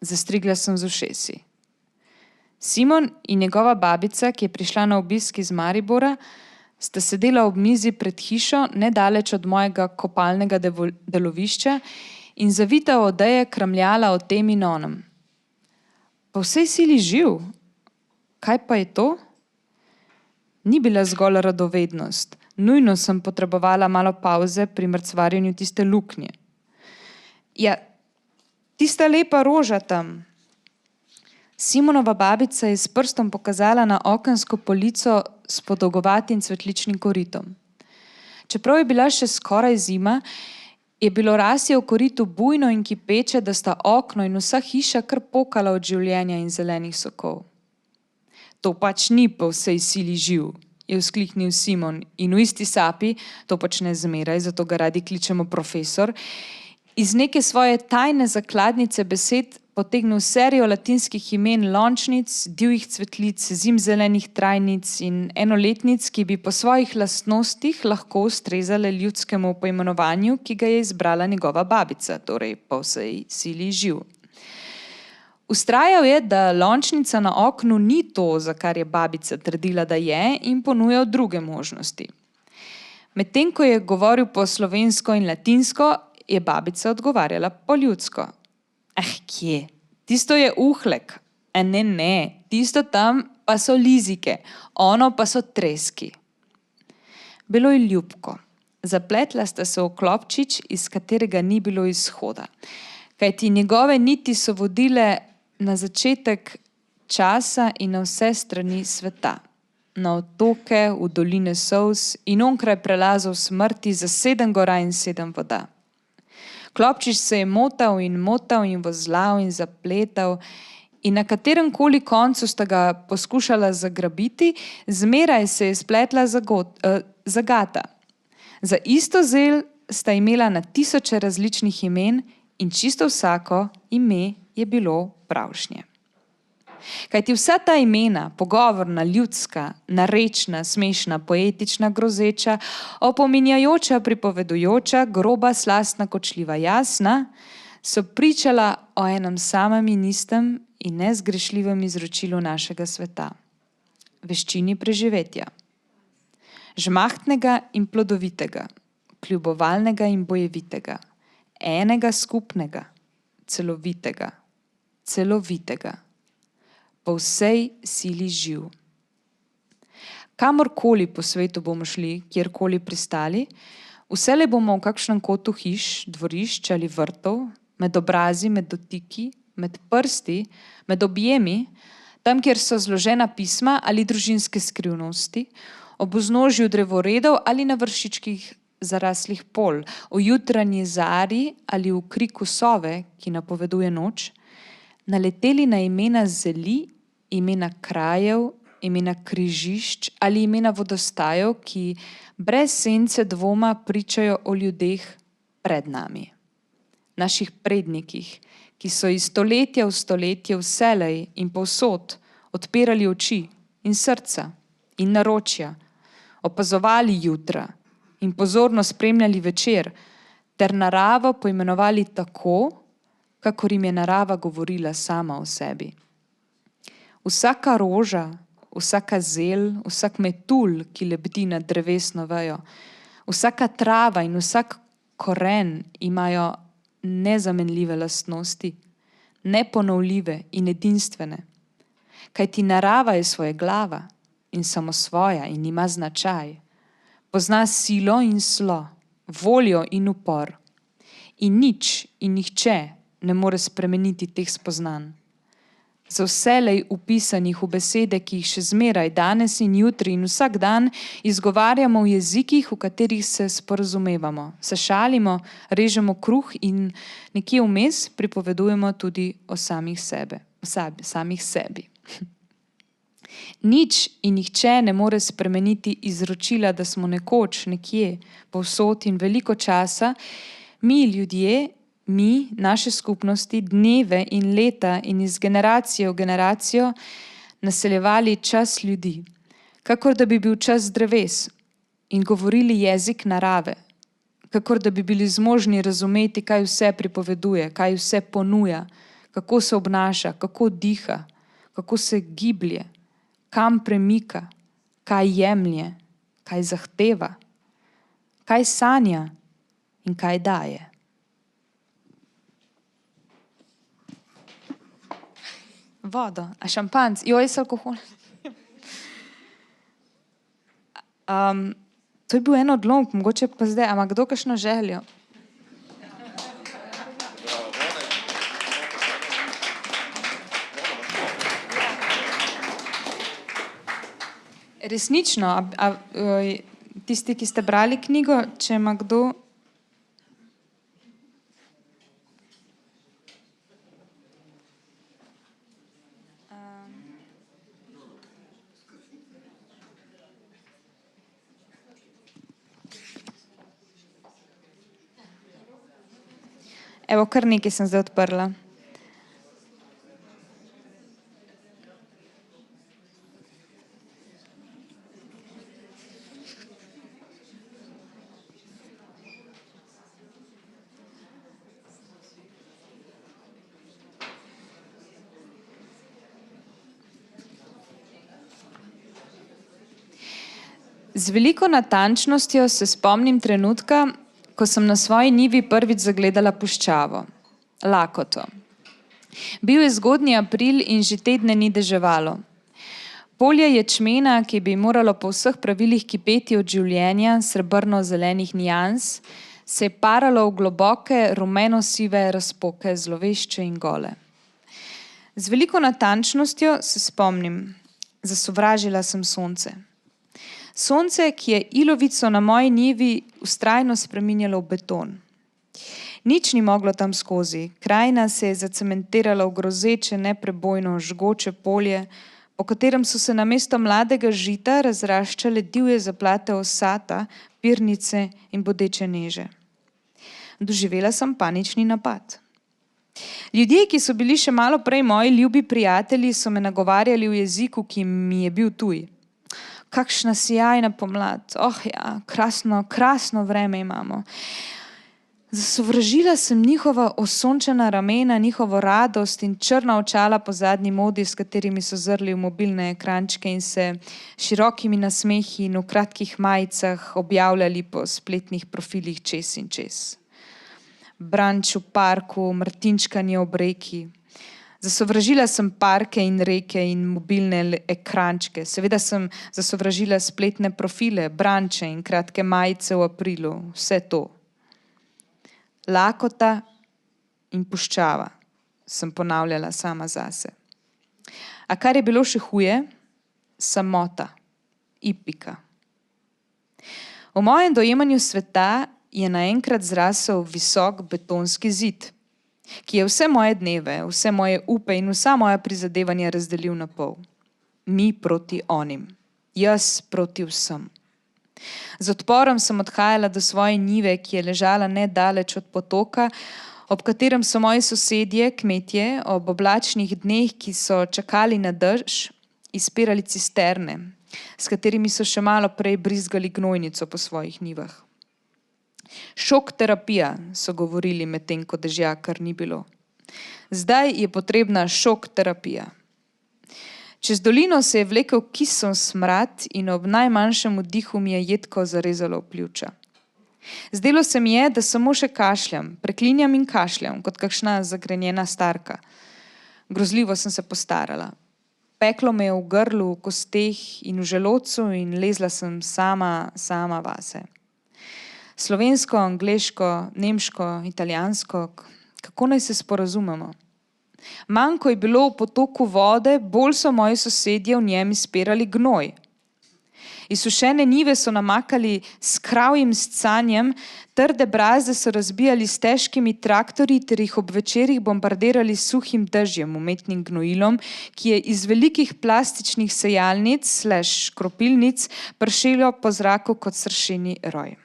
Zastrigla sem z ušesi. Simon in njegova babica, ki je prišla na obisk iz Maribora, sta sedela ob mizi pred hišo, nedaleč od mojega kopalnega delovišča, in zavita odeje kramljala o tem in onem. Po vsej sili živ? Kaj pa je to? Ni bila zgolj radovednost. Nujno sem potrebovala malo pauze pri mrcvarjenju tiste luknje. Ja, tista lepa roža tam. Simonova babica je s prstom pokazala na okensko polico s podolgovatim cvetličnim koritom. Čeprav je bila še skoraj zima, je bilo rasje v koritu bujno in kipeče, da sta okno in vsa hiša kar pokala od življenja in zelenih sokov. To pač ni po vsej sili živ, je vzkliknil Simon in v isti sapi, to počne zmeraj, zato ga radi kličemo profesor, iz neke svoje tajne zakladnice besed potegnil serijo latinskih imen lončnic, divjih cvetlic, zimzelenih trajnic in enoletnic, ki bi po svojih lastnostih lahko ustrezale ljudskemu poimenovanju, ki ga je izbrala njegova babica, torej po vsej sili živ. Vztrajal je, da lončnica na oknu ni to, za kar je babica trdila, da je, in ponujal druge možnosti. Medtem ko je govoril po slovensko in latinsko, je babica odgovarjala po ljudsko. Kje? Tisto je uhlek. Ne, tisto tam pa so lizike, ono pa so treski. Bilo je ljubko. Zapletla sta se v klopčič, iz katerega ni bilo izhoda. Kajti njegove niti so vodile na začetek časa in na vse strani sveta. Na otoke, v doline solz in onkraj prelazov smrti za 7 gora in 7 voda. Klopčič se je motal in vozlal in zapletal in na katerem koli koncu sta ga poskušala zagrabiti, zmeraj se je spletla zagata. Za isto zel sta imela na tisoče različnih imen in čisto vsako ime je bilo pravšnje. Kajti vsa ta imena, pogovorna, ljudska, narečna, smešna, poetična, grozeča, opominjajoča, pripovedujoča, groba, slastna, kočljiva, jasna, so pričala o enem samem in istem in nezgrešljivem izročilu našega sveta. Veščini preživetja. Žmahtnega in plodovitega, kljubovalnega in bojevitega, enega skupnega, celovitega, po vsej sili živ. Kamorkoli po svetu bomo šli, kjerkoli pristali, vselej bomo v kakšnem kotu hiš, dvorišč ali vrtov, med obrazi, med dotiki, med prsti, med objemi, tam, kjer so zložena pisma ali družinske skrivnosti, ob vznožju drevoredov ali na vršičkih zaraslih pol, v jutranji zari ali v kriku sove, ki napoveduje noč, naleteli na imena zeli, imena krajev, imena križišč ali imena vodostajev, ki brez sence dvoma pričajo o ljudeh pred nami. Naših prednikih, ki so iz stoletja v stoletje vselej in povsod odpirali oči in srca in naročja, opazovali jutra in pozorno spremljali večer, ter naravo poimenovali tako, kakor jim je narava govorila sama o sebi. Vsaka roža, vsaka zel, vsak metulj, ki lebdi nad drevesno vejo, vsaka trava in vsak koren imajo nezamenljive lastnosti, neponovljive in edinstvene. Kajti narava je svojeglava in samosvoja in ima značaj. Pozna silo in slo, voljo in upor. In nič in nihče ne more spremeniti teh spoznanj. Za vselej upisanih v besede, ki jih še zmeraj danes in jutri in vsak dan izgovarjamo v jezikih, v katerih se sporazumevamo, se šalimo, režemo kruh in nekje vmes pripovedujemo tudi o samih sebi. Nič in nihče ne more spremeniti izročila, da smo nekoč, nekje, povsod in veliko časa, mi ljudje, mi, naše skupnosti, dneve in leta in iz generacije v generacijo naseljevali čas ljudi, kakor da bi bil čas dreves in govorili jezik narave, kakor da bi bili zmožni razumeti, kaj vse pripoveduje, kaj vse ponuja, kako se obnaša, kako diha, kako se giblje, kam premika, kaj jemlje, kaj zahteva, kaj sanja in kaj daje. Vodo, a šampanc, joj, s alkoholom. To je bil en odlomk, mogoče pa zdaj, ama kdo kakšno željo? Resnično, tisti, ki ste brali knjigo, če ima kdo... Evo, kar nekaj sem zdaj odprla. Z veliko natančnostjo se spomnim trenutka, ko sem na svoji njivi prvič zagledala puščavo, Lakoto. Bil je zgodnji april in že tedne ni deževalo. Polje ječmena, ki bi moralo po vseh pravilih kipeti od življenja, srebrno-zelenih nijans, se je paralo v globoke, rumeno-sive razpoke, zlovešče in gole. Z veliko natančnostjo se spomnim, zasovražila sem sonce. Sonce, ki je ilovico na moji njivi vztrajno spreminjalo v beton. Nič ni moglo tam skozi, krajina se je zacementirala v grozeče, neprebojno, žgoče polje, po katerem so se namesto mladega žita razraščale divje zaplate osata, pirnice in bodeče neže. Doživela sem panični napad. Ljudje, ki so bili še malo prej moji ljubi prijatelji, so me nagovarjali v jeziku, ki mi je bil tuj. Kakšna sijajna pomlad, ja, krasno vreme imamo. Zasovražila sem njihova osončena ramena, njihovo radost in črna očala po zadnji modi, s katerimi so zrli v mobilne ekrančke in se širokimi nasmehi in v kratkih majicah objavljali po spletnih profilih čez in čez. Branč v parku, martinčkanje ob reki. Zasovražila sem parke in reke in mobilne ekrančke. Seveda sem zasovražila spletne profile, branče in kratke majice v aprilu. Vse to. Lakota in puščava, sem ponavljala sama zase. A kar je bilo še huje, samota, ipika. V mojem dojemanju sveta je naenkrat zrasel visok betonski zid, ki je vse moje dneve, vse moje upe in vsa moja prizadevanja razdelil na pol. Mi proti onim, jaz proti vsem. Z odporom sem odhajala do svoje njive, ki je ležala nedaleč od potoka, ob katerem so moji sosedje, kmetje, ob oblačnih dneh, ki so čakali na dež, izpirali cisterne, s katerimi so še malo prej brizgali gnojnico po svojih njivah. Šok terapija, so govorili medtem, ko dežja kar ni bilo. Zdaj je potrebna šok terapija. Čez dolino se je vlekel kisel smrad in ob najmanjšem vdihu mi je jedko zarezalo v pljuča. Zdelo se mi je, da samo še kašljam, preklinjam in kašljam, kot kakšna zagrenjena starka. Grozljivo sem se postarala. Peklo me je v grlu, v kosteh in v želodcu in lezla sem sama vase. Slovensko, angleško, nemško, italijansko, kako naj se sporazumemo? Manj, ko je bilo v potoku vode, bolj so moji sosedje v njem izpirali gnoj. Izsušene njive so namakali s kravjim scanjem, trde brazde so razbijali s težkimi traktorji ter jih ob večerih bombardirali s suhim dežjem, umetnim gnojilom, ki je iz velikih plastičnih sejalnic / kropilnic pršelo po zraku kot sršeni roj.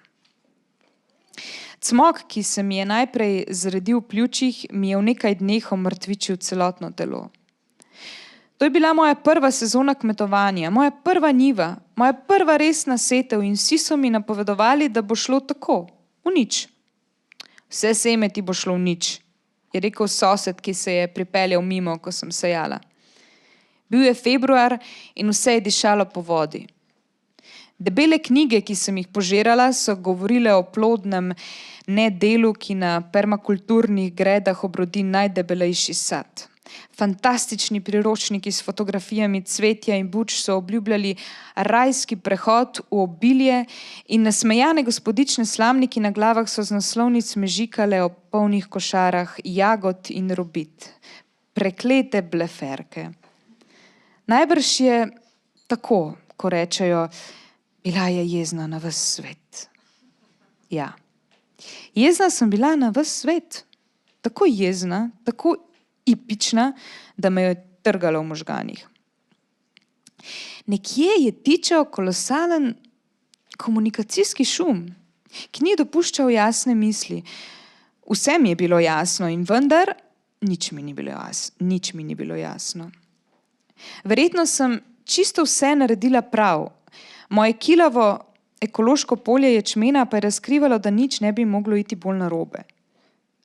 Cmok, ki se mi je najprej zredil v pljučih, mi je v nekaj dneh omrtvičil celotno telo. To je bila moja prva sezona kmetovanja, moja prva njiva, moja prva resna setev in vsi so mi napovedovali, da bo šlo tako, v nič. Vse seme ti bo šlo v nič, je rekel sosed, ki se je pripeljal mimo, ko sem sejala. Bil je februar in vse je dišalo po vodi. Debele knjige, ki sem jih požirala, so govorile o plodnem nedelu, ki na permakulturnih gredah obrodi najdebelejši sad. Fantastični priročniki s fotografijami cvetja in buč so obljubljali rajski prehod v obilje in nasmejane gospodične slamniki na glavah so z naslovnic mežikale o polnih košarah jagod in robit. Preklete bleferke. Najbrž je tako, ko rečejo, bila je jezna na ves svet. Ja, jezna sem bila na ves svet. Tako jezna, tako ipična, da me je trgalo v možganih. Nekje je tičal kolosalen komunikacijski šum, ki ni dopuščal jasne misli. Vse mi je bilo jasno in vendar nič mi ni bilo jasno. Verjetno sem čisto vse naredila prav. Moje kilavo ekološko polje ječmena pa je razkrivalo, da nič ne bi moglo iti bolj narobe.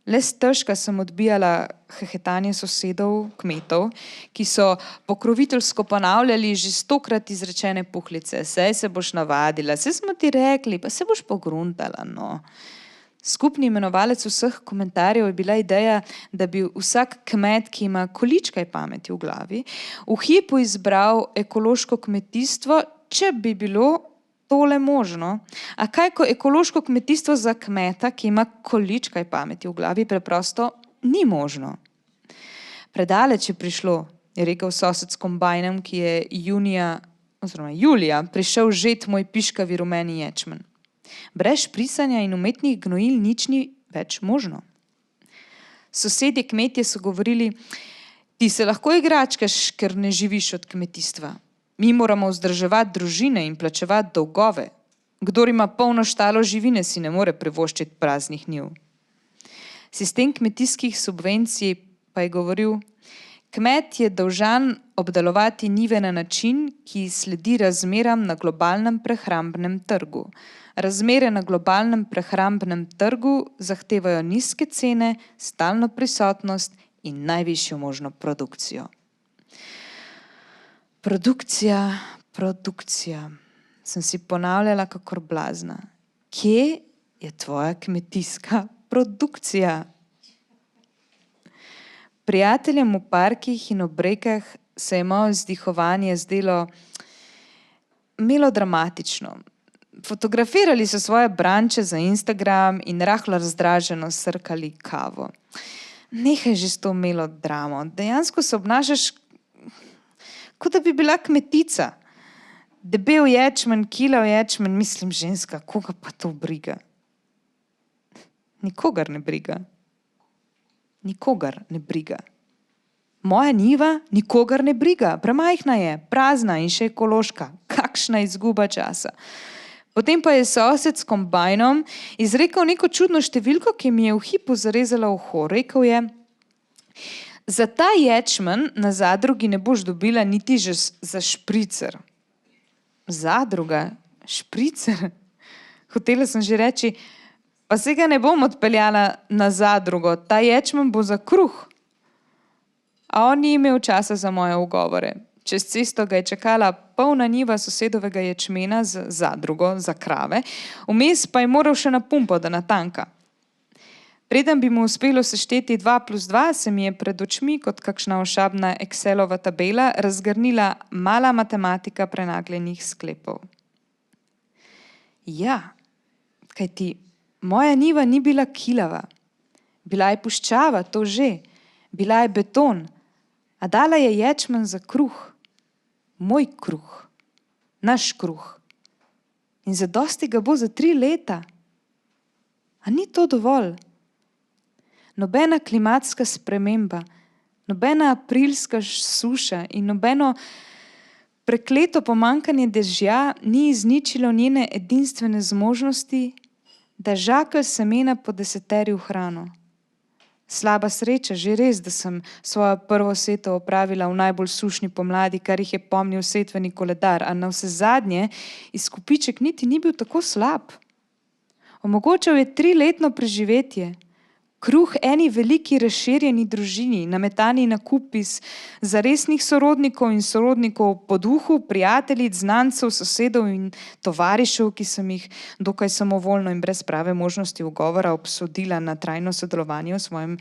Le stežka sem odbijala hehetanje sosedov, kmetov, ki so pokroviteljsko ponavljali že 100-krat izrečene puhlice. Saj se boš navadila, saj smo ti rekli, pa se boš pogruntala, no. Skupni imenovalec vseh komentarjev je bila ideja, da bi vsak kmet, ki ima količkaj pameti v glavi, v hipu izbral ekološko kmetijstvo, če bi bilo tole možno. A kaj, ko ekološko kmetijstvo za kmeta, ki ima količkaj pameti v glavi, preprosto ni možno. Predaleč je prišlo, je rekel sosed s kombajnom, ki je julija prišel žet moj piškavi rumeni ječmen. Brez špricanja in umetnih gnojil nič ni več možno. Sosedje kmetje so govorili, ti se lahko igračkaš, ker ne živiš od kmetijstva. Mi moramo vzdrževati družine in plačevati dolgove. Kdor ima polno štalo živine, si ne more privoščiti praznih njiv. Sistem kmetijskih subvencij pa je govoril, kmet je dolžan obdelovati njive na način, ki sledi razmeram na globalnem prehrambnem trgu. Razmere na globalnem prehrambnem trgu zahtevajo nizke cene, stalno prisotnost in najvišjo možno produkcijo. Produkcija, sem si ponavljala kakor blazna. Kje je tvoja kmetijska produkcija? Prijateljem v parkih in ob rekah se je moje vzdihovanje zdelo melodramatično. Fotografirali so svoje branče za Instagram in rahlo razdraženo srkali kavo. Nehaj že s to melodramo, dejansko se obnašaš, kot da bi bila kmetica. Debel ječmen, kilav ječmen, mislim ženska, koga pa to briga? Nikogar ne briga. Nikogar ne briga. Moja njiva nikogar ne briga, premajhna je, prazna in še ekološka. Kakšna izguba časa. Potem pa je sosed s kombajnom izrekel neko čudno številko, ki mi je v hipu zarezala uho. Rekel je, za ta ječmen na zadrugi ne boš dobila niti že za špricer. Zadruga? Špricer? Hotela sem že reči, pa se ga ne bom odpeljala na zadrugo, ta ječmen bo za kruh. A on ni imel časa za moje ugovore. Čez cesto ga je čakala polna njiva sosedovega ječmena z zadrugo za krave, vmes pa je moral še na pumpo, da natanka. Preden bi mu uspelo sešteti 2 + 2, se mi je pred očmi, kot kakšna ošabna Excelova tabela, razgrnila mala matematika prenagljenih sklepov. Ja, kajti moja njiva ni bila kilava. Bila je puščava, to že. Bila je beton, a dala je ječmen za kruh. Moj kruh. Naš kruh. In zadosti ga bo za 3 leta. A ni to dovolj? Nobena klimatska sprememba, nobena aprilska suša in nobeno prekleto pomanjkanje dežja ni izničilo njene edinstvene zmožnosti, da žakelj semena podesateri v hrano. Slaba sreča, že res, da sem svojo prvo seto opravila v najbolj sušni pomladi, kar jih je pomnil setveni koledar, a navsezadnje izkupiček niti ni bil tako slab. Omogočal je 3-letno preživetje. Kruh eni veliki razširjeni družini, nametani na kup iz zaresnih sorodnikov in sorodnikov po duhu, prijateljic, znancev, sosedov in tovarišev, ki sem jih dokaj samovoljno in brez prave možnosti ugovora obsodila na trajno sodelovanje v svojem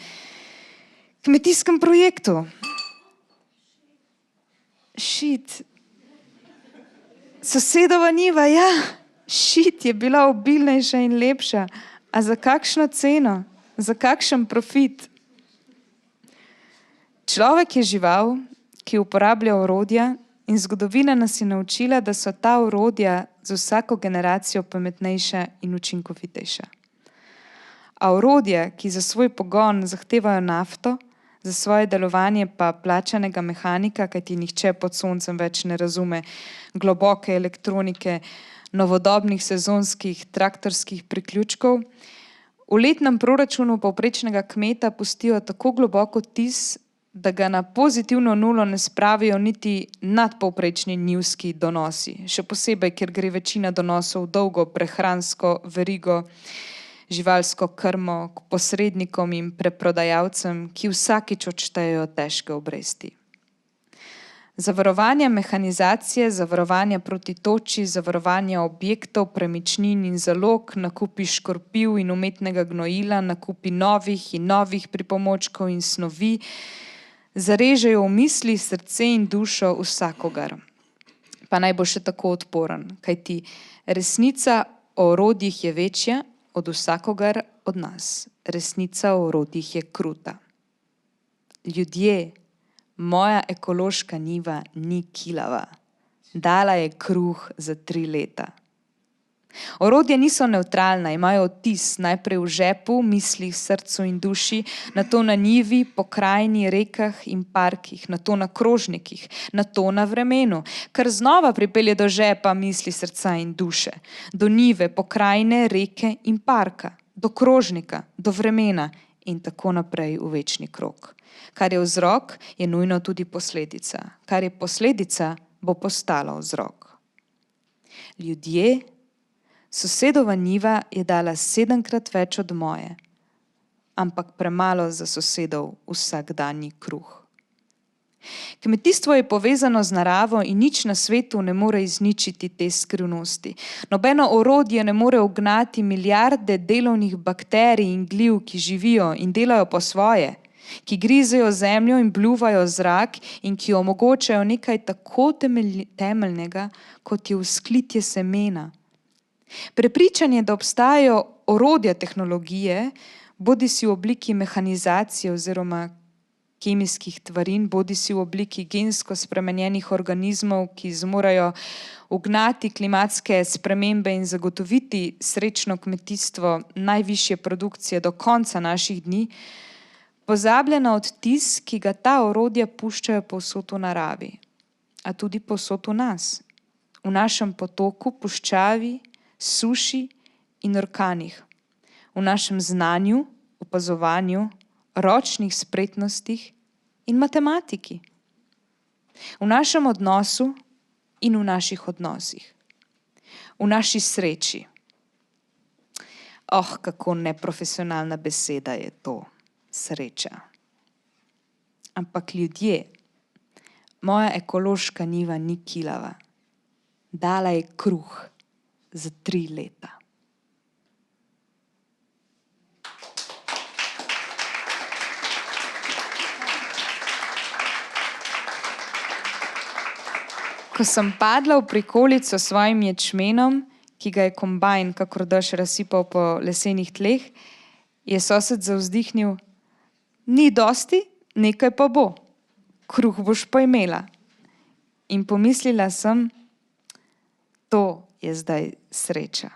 kmetijskem projektu. Šit. Sosedova njiva, ja, šit je bila obilnejša in lepša. A za kakšno ceno? Za kakšen profit? Človek je žival, ki uporablja orodja, in zgodovina nas je naučila, da so ta orodja z vsako generacijo pametnejša in učinkovitejša. A orodja, ki za svoj pogon zahtevajo nafto, za svoje delovanje pa plačanega mehanika, kajti nihče pod soncem več ne razume globoke elektronike, novodobnih sezonskih traktorskih priključkov, v letnem proračunu povprečnega kmeta pustijo tako globok odtis, da ga na pozitivno nulo ne spravijo niti nadpovprečni njivski donosi. Še posebej, ker gre večina donosov v dolgo prehransko verigo, živalsko krmo, k posrednikom in preprodajalcem, ki vsakič odštejejo težke obresti. Zavarovanja mehanizacije, zavarovanja proti toči, zavarovanja objektov, premičnin in zalog, nakupi škorpiv in umetnega gnojila, nakupi novih in novih pripomočkov in snovi, zarežejo v misli, srce in dušo vsakogar. Pa naj bo še tako odporen, kajti resnica o orodjih je večja od vsakogar od nas. Resnica o orodjih je kruta. Ljudje, moja ekološka njiva ni kilava. Dala je kruh za 3 leta. Orodja niso nevtralna, imajo odtis najprej v žepu, mislih, srcu in duši, nato na njivi, pokrajini, rekah in parkih, nato na krožnikih, nato na vremenu, kar znova pripelje do žepa, misli, srca in duše, do njive, pokrajine, reke in parka, do krožnika, do vremena in tako naprej v večni krog. Kar je vzrok, je nujno tudi posledica. Kar je posledica, bo postalo vzrok. Ljudje, sosedova njiva je dala 7-krat več od moje, ampak premalo za sosedov vsakdanji kruh. Kmetijstvo je povezano z naravo in nič na svetu ne more izničiti te skrivnosti. Nobeno orodje ne more ugnati milijarde delovnih bakterij in gliv, ki živijo in delajo po svoje, ki grizejo zemljo in bljuvajo zrak in ki omogočajo nekaj tako temeljnega, kot je vzklitje semena. Prepričanje, da obstajajo orodja tehnologije, bodisi v obliki mehanizacije oziroma kemijskih tvarin, bodisi v obliki gensko spremenjenih organizmov, ki zmorejo ugnati klimatske spremembe in zagotoviti srečno kmetijstvo najvišje produkcije do konca naših dni, pozablja na odtis, ki ga ta orodja puščajo povsod v naravi, a tudi povsod v nas, v našem potoku, puščavi, suši in orkanih, v našem znanju, opazovanju, ročnih spretnostih in matematiki, v našem odnosu in v naših odnosih, v naši sreči. Kako neprofesionalna beseda je to, sreča. Ampak ljudje, moja ekološka njiva ni kilava. Dala je kruh za 3 leta. Ko sem padla v prikolico s svojim ječmenom, ki ga je kombajn, kakor dež, razsipal po lesenih tleh, je sosed zavzdihnil: "Ni dosti, nekaj pa bo. Kruh boš pa imela." In pomislila sem, to je zdaj sreča.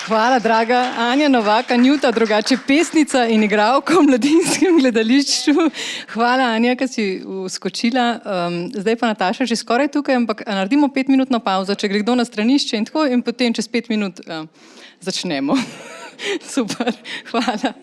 Hvala, draga Anja Novak, Anjuta, drugače pesnica in igralka v Mladinskem gledališču. Hvala, Anja, ker si vskočila. Zdaj pa Nataša že skoraj tukaj, ampak naredimo 5-minutno pavzo, če gre kdo na stranišče in tako, in potem čez 5 minut začnemo. Super, hvala.